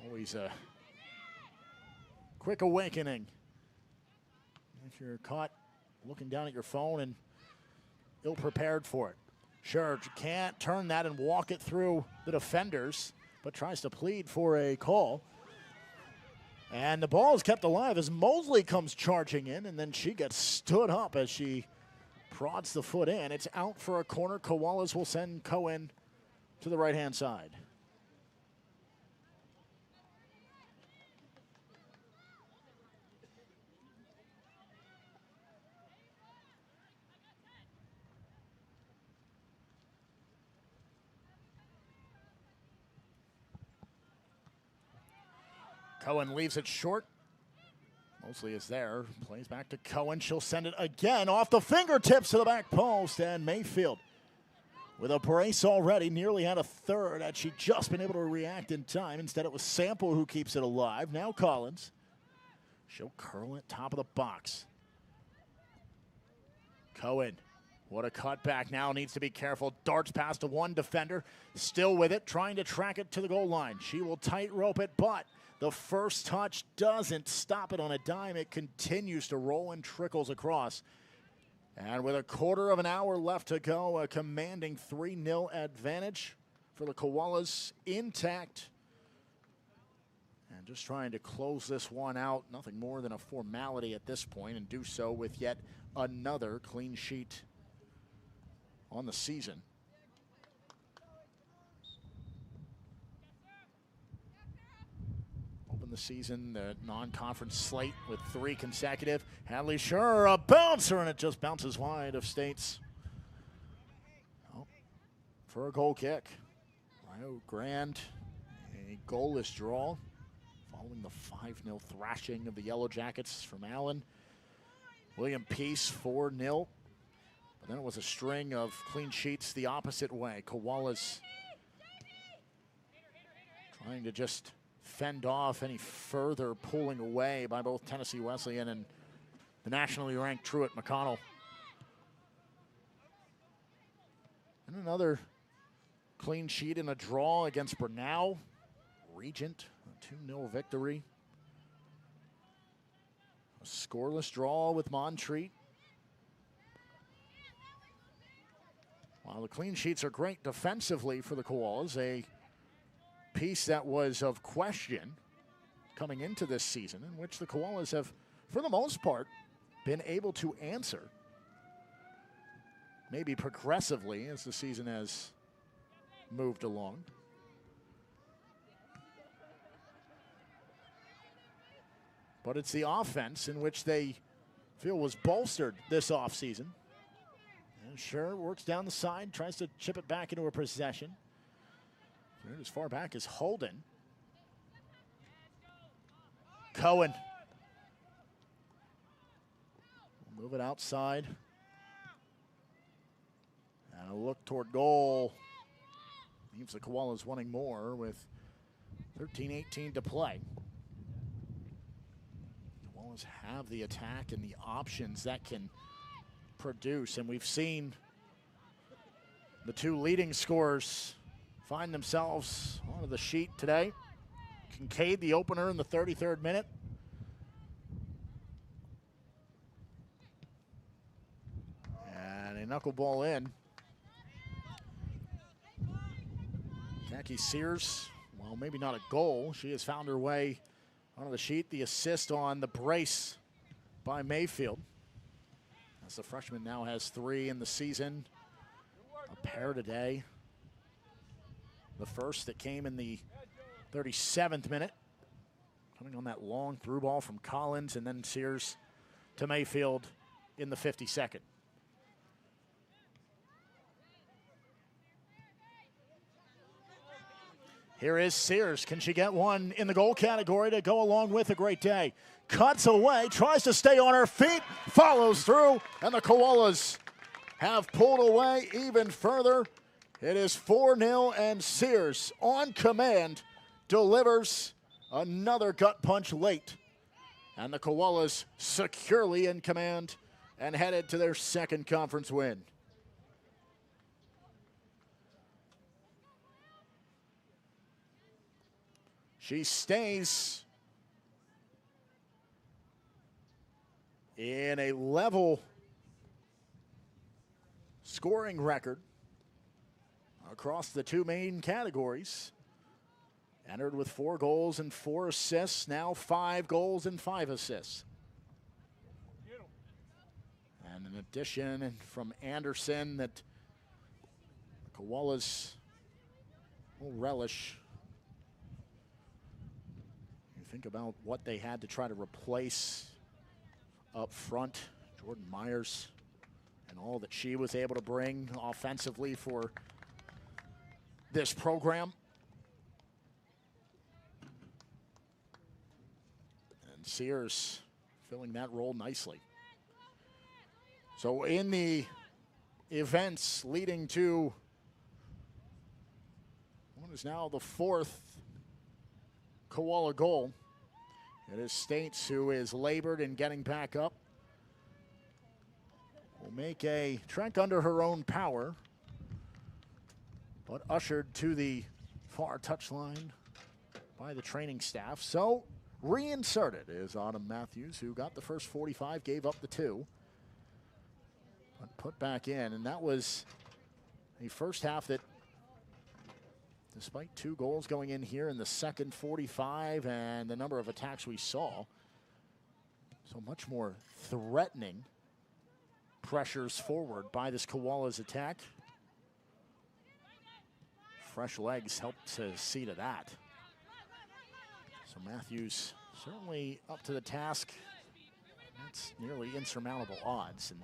Speaker 2: always a quick awakening if you're caught looking down at your phone and ill-prepared for it. Sure, can't turn that and walk it through the defenders, but tries to plead for a call. And the ball is kept alive as Mosley comes charging in, and then she gets stood up as she prods the foot in. It's out for a corner. Koalas will send Cohen to the right-hand side. Cohen leaves it short. Mosley is there, plays back to Cohen. She'll send it again off the fingertips to the back post, and Mayfield with a brace already, nearly had a third had she just been able to react in time. Instead, it was Sample who keeps it alive. Now Collins. She'll curl it top of the box. Cohen, what a cutback now, needs to be careful. Darts past to one defender, still with it, trying to track it to the goal line. She will tightrope it, but the first touch doesn't stop it on a dime. It continues to roll and trickles across. And with a quarter of an hour left to go, a commanding 3-0 advantage for the Koalas, intact. And just trying to close this one out. Nothing more than a formality at this point, and do so with yet another clean sheet on the season. The season, the non-conference slate with 3 consecutive. Hadley Sure, a bouncer, and it just bounces wide of States. Oh, for a goal kick. Rio Grande, a goalless draw following the 5-0 thrashing of the Yellow Jackets from Allen. William Peace 4-0. But then it was a string of clean sheets the opposite way. Koalas trying to just fend off any further pulling away by both Tennessee Wesleyan and the nationally ranked Truett McConnell. And another clean sheet in a draw against Bernal. Regent, a 2-0 victory. A scoreless draw with Montreat. While the clean sheets are great defensively for the Koalas, a piece that was of question coming into this season, in which the Koalas have, for the most part, been able to answer, maybe progressively as the season has moved along. But it's the offense in which they feel was bolstered this offseason. And Sure works down the side, tries to chip it back into a possession. As far back as Holden. Cohen. Move it outside. And a look toward goal. Leaves the Koalas wanting more with 13:18 to play. The Koalas have the attack and the options that can produce. And we've seen the 2 leading scorers find themselves onto the sheet today. Kincaid, the opener in the 33rd minute. knuckleball in. Jackie Sears, well, maybe not a goal. She has found her way onto the sheet. The assist on the brace by Mayfield. As the freshman now has 3 in the season. A pair today. The first that came in the 37th minute. Coming on that long through ball from Collins, and then Sears to Mayfield in the 52nd. Here is Sears. Can she get one in the goal category to go along with a great day? Cuts away, tries to stay on her feet, follows through, and the Koalas have pulled away even further. It is 4-0, and Sears on command delivers another gut punch late. And the Koalas securely in command and headed to their second conference win. She stays in a level scoring record across the 2 main categories. Entered with 4 goals and 4 assists, now 5 goals and 5 assists. And an addition from Anderson that the Koalas will relish. You think about what they had to try to replace up front. Jordan Myers and all that she was able to bring offensively for this program. And Sears filling that role nicely. So in the events leading to what is now the 4th Koala goal, it is States who is labored in getting back up. Will make a trek under her own power, but ushered to the far touchline by the training staff. So reinserted is Autumn Matthews, who got the first 45, gave up the 2, but put back in. And that was a first half that, despite 2 goals going in here in the second 45 and the number of attacks we saw, so much more threatening pressures forward by this Koalas attack. Fresh legs helped to see to that. So Matthews certainly up to the task. That's nearly insurmountable odds. And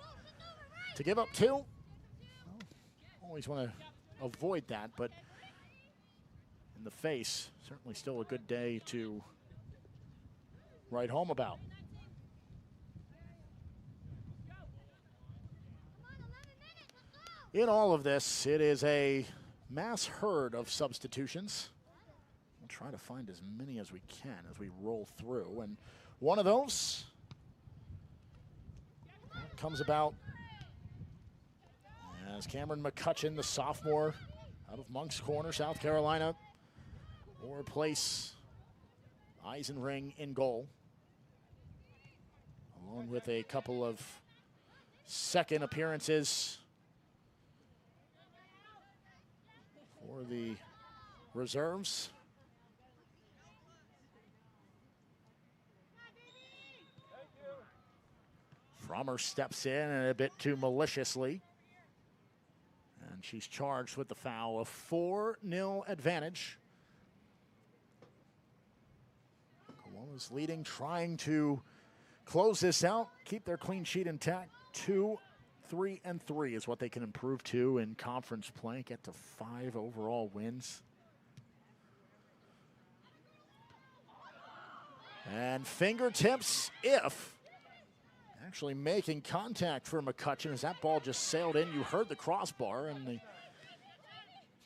Speaker 2: to give up 2, well, always want to avoid that, but in the face, certainly still a good day to write home about. In all of this, it is a mass herd of substitutions. We'll try to find as many as we can as we roll through. And one of those comes about as Cameron McCutcheon, the sophomore out of Moncks Corner, South Carolina, will replace Eisenring in goal, along with a couple of second appearances for the reserves. Frommer steps in and a bit too maliciously. And she's charged with the foul. A 4-0 advantage. Koalas leading, trying to close this out, keep their clean sheet intact. 2, 3, and 3 is what they can improve to in conference play. Get to 5 overall wins. And fingertips if. Actually making contact for McCutcheon as that ball just sailed in. You heard the crossbar, and the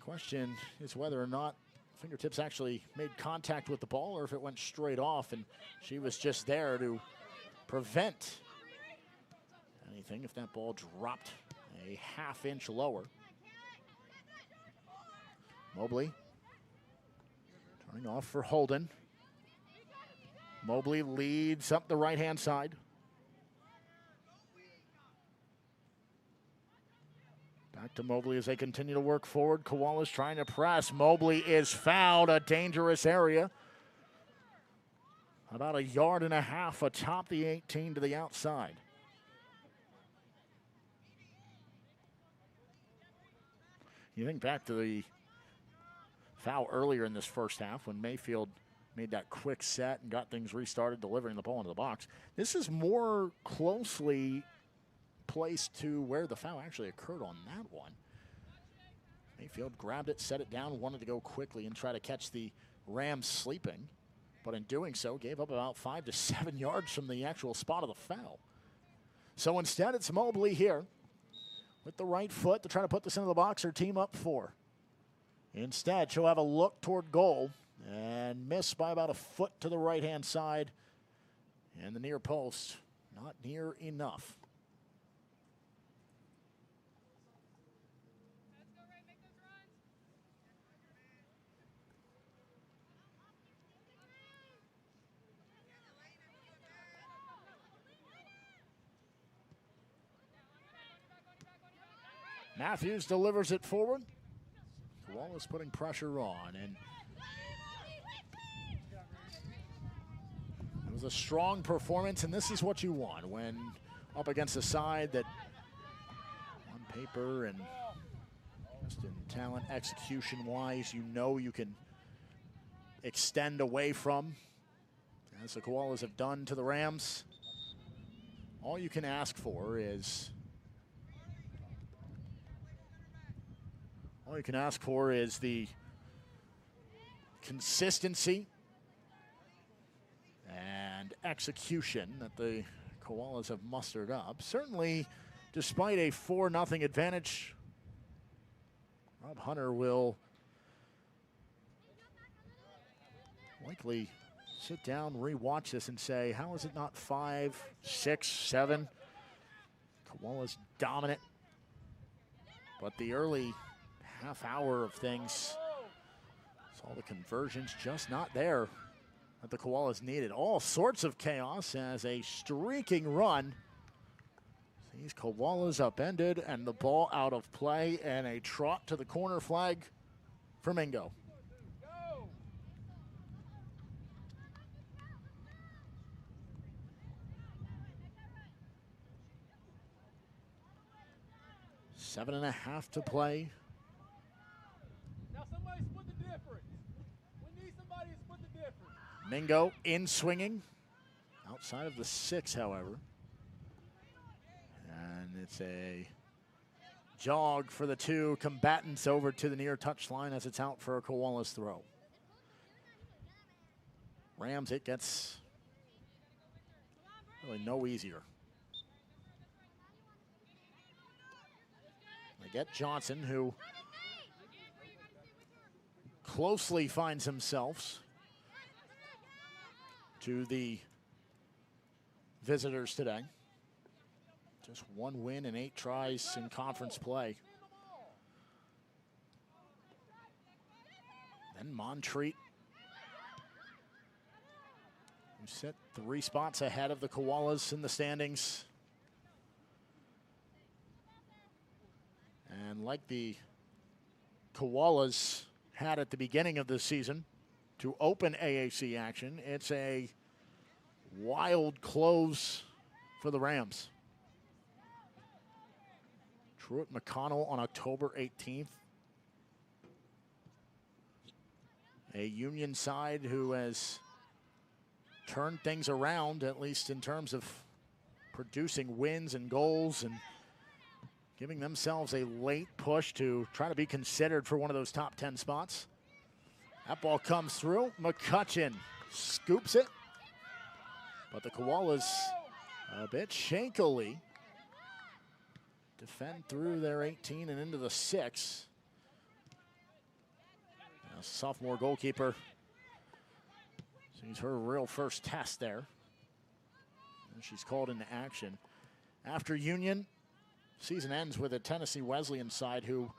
Speaker 2: question is whether or not fingertips actually made contact with the ball or if it went straight off, and she was just there to prevent anything if that ball dropped a half-inch lower. Mobley turning off for Holden. Mobley leads up the right-hand side. Back to Mobley as they continue to work forward. Koalas trying to press. Mobley is fouled, a dangerous area. About 1.5 yards atop the 18 to the outside. You think back to the foul earlier in this first half when Mayfield made that quick set and got things restarted, delivering the ball into the box. This is more closely placed to where the foul actually occurred on that one. Mayfield grabbed it, set it down, wanted to go quickly and try to catch the Rams sleeping, but in doing so, gave up about 5 to 7 yards from the actual spot of the foul. So instead, it's Mobley here with the right foot to try to put this into the box. Her team up 4. Instead, she'll have a look toward goal and miss by about a foot to the right-hand side. And the near post, not near enough. Matthews delivers it forward. Koalas putting pressure on, and it was a strong performance, and this is what you want when up against a side that on paper and just in talent execution-wise, you know you can extend away from, as the Koalas have done to the Rams. All you can ask for is the consistency and execution that the Koalas have mustered up. Certainly, despite a 4-0 advantage, Rob Hunter will likely sit down, rewatch this, and say, how is it not 5, 6, 7? Koalas dominant. But the early half hour of things, saw the conversions just not there that the Koalas needed. All sorts of chaos as a streaking run. These Koalas upended and the ball out of play, and a trot to the corner flag for Mingo. Seven and a half to play.
Speaker 18: Now somebody split the difference. We need somebody to split the difference.
Speaker 2: Mingo in swinging. Outside of the 6, however. And it's a jog for the 2 combatants over to the near touchline as it's out for a Koalas throw. Rams, it gets really no easier. They get Johnson, who closely finds himself to the visitors today. Just 1 win and 8 tries in conference play. Then Montreat, who sit 3 spots ahead of the Koalas in the standings. And like the Koalas had at the beginning of the season to open AAC action, it's a wild close for the Rams. Truett McConnell on October 18th. A Union side who has turned things around, at least in terms of producing wins and goals and giving themselves a late push to try to be considered for one of those top 10 spots. That ball comes through. McCutcheon scoops it. But the Koalas a bit shakily defend through their 18 and into the 6. Now, sophomore goalkeeper sees her real first test there. And she's called into action. After Union, season ends with a Tennessee Wesleyan side who,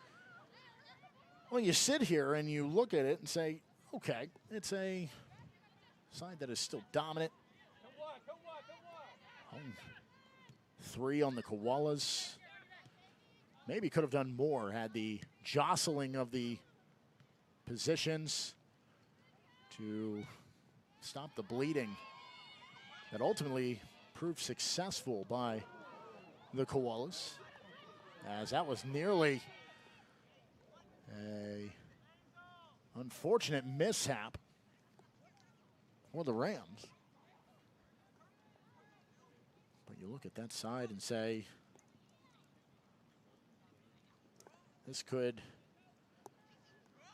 Speaker 2: well, you sit here and you look at it and say, okay, it's a side that is still dominant. Home 3 on the Koalas. maybe could have done more had the jostling of the positions to stop the bleeding that ultimately proved successful by the Koalas, as that was nearly a unfortunate mishap for the Rams. But you look at that side and say, this could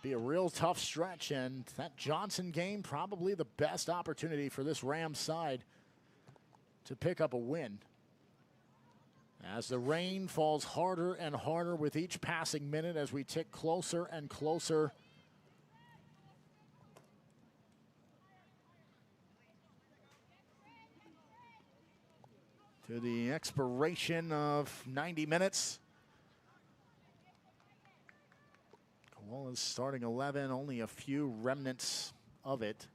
Speaker 2: be a real tough stretch, and that Johnson game probably the best opportunity for this Rams side to pick up a win. As the rain falls harder and harder with each passing minute as we tick closer and closer to the expiration of 90 minutes. Koala's starting 11, only a few remnants of it.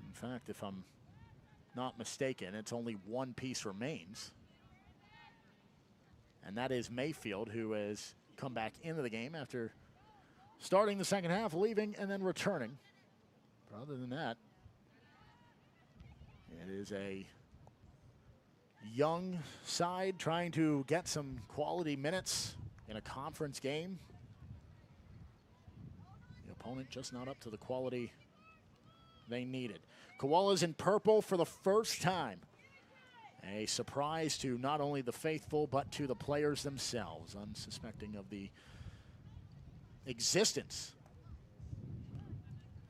Speaker 2: In fact, if I'm not mistaken, it's only one piece remains. And that is Mayfield, who has come back into the game after starting the second half, leaving, and then returning. But other than that, it is a young side trying to get some quality minutes in a conference game. The opponent just not up to the quality they needed. Koalas in purple for the first time. A surprise to not only the faithful, but to the players themselves, unsuspecting of the existence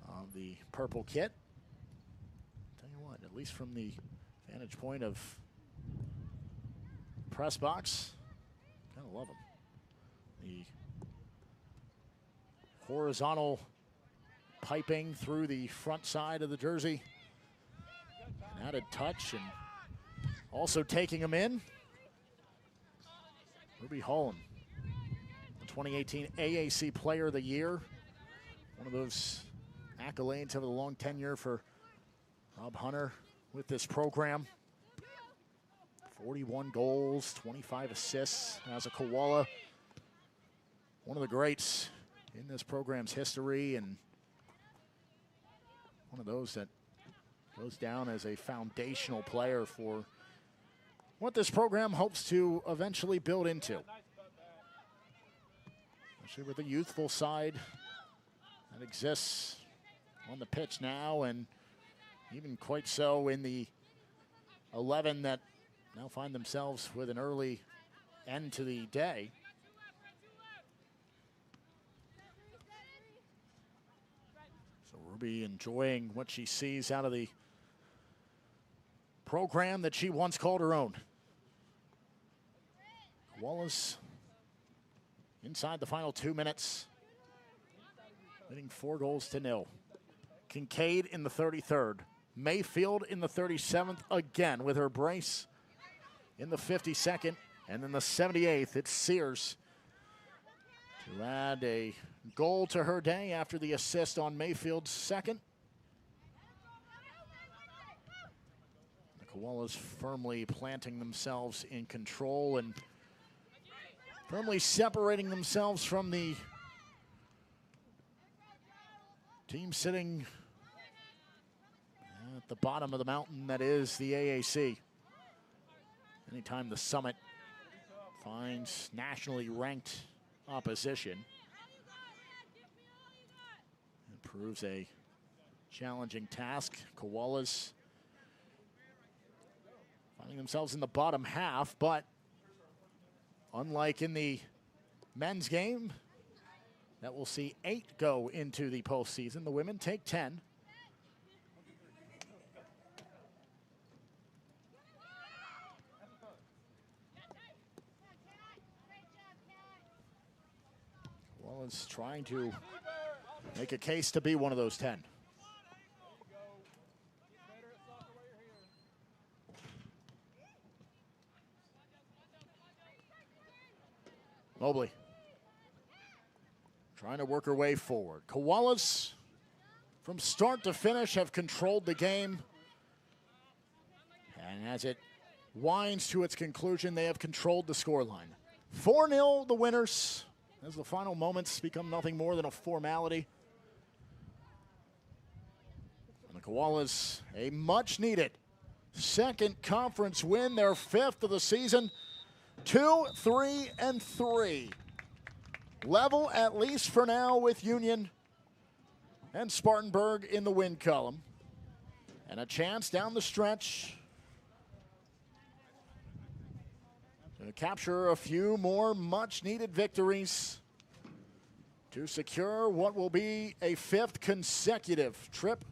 Speaker 2: of the purple kit. Tell you what, at least from the vantage point of press box, kind of love them. The horizontal piping through the front side of the jersey. An added touch, and also taking them in, Ruby Holland, the 2018 AAC Player of the Year. One of those accolades over the long tenure for Rob Hunter with this program. 41 goals, 25 assists as a Koala. One of the greats in this program's history, and one of those that goes down as a foundational player for what this program hopes to eventually build into. Especially with the youthful side that exists on the pitch now, and even quite so in the 11 that now find themselves with an early end to the day. So Ruby enjoying what she sees out of the program that she once called her own. Wallace inside the final 2 minutes, leading 4-0. Kincaid in the 33rd. Mayfield in the 37th again with her brace in the 52nd. And then the 78th, it's Sears to add a goal to her day after the assist on Mayfield's second. The Koalas firmly planting themselves in control and firmly separating themselves from the team sitting at the bottom of the mountain that is the AAC. Anytime the Summit finds nationally ranked opposition, it proves a challenging task. Koalas finding themselves in the bottom half, but unlike in the men's game, that will see 8 go into the postseason. The women take 10. Wallace trying to make a case to be one of those 10. Mobley trying to work her way forward. Koalas, from start to finish, have controlled the game. And as it winds to its conclusion. They have controlled the scoreline. 4-0 the winners as the final moments become nothing more than a formality. And the Koalas, a much-needed second conference win, their 5th of the season, 2-3-3. Level, at least for now, with Union and Spartanburg in the win column. And a chance down the stretch to capture a few more much-needed victories to secure what will be a 5th consecutive trip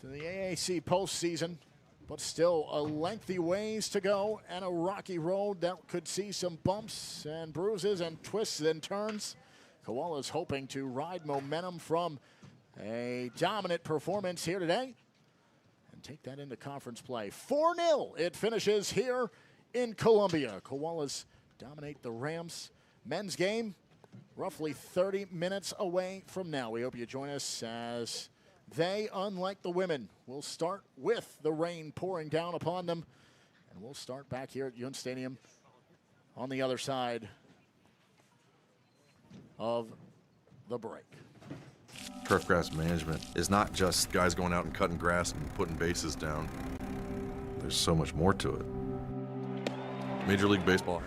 Speaker 2: to the AAC postseason. But still a lengthy ways to go and a rocky road that could see some bumps and bruises and twists and turns. Koalas hoping to ride momentum from a dominant performance here today and take that into conference play. 4-0 it finishes here in Columbia. Koalas dominate the Rams. Men's game roughly 30 minutes away from now. We hope you join us as they, unlike the women, will start with the rain pouring down upon them. And we'll start back here at Yun Stadium on the other side of the break.
Speaker 15: Turfgrass management is not just guys going out and cutting grass and putting bases down. There's so much more to it. Major League Baseball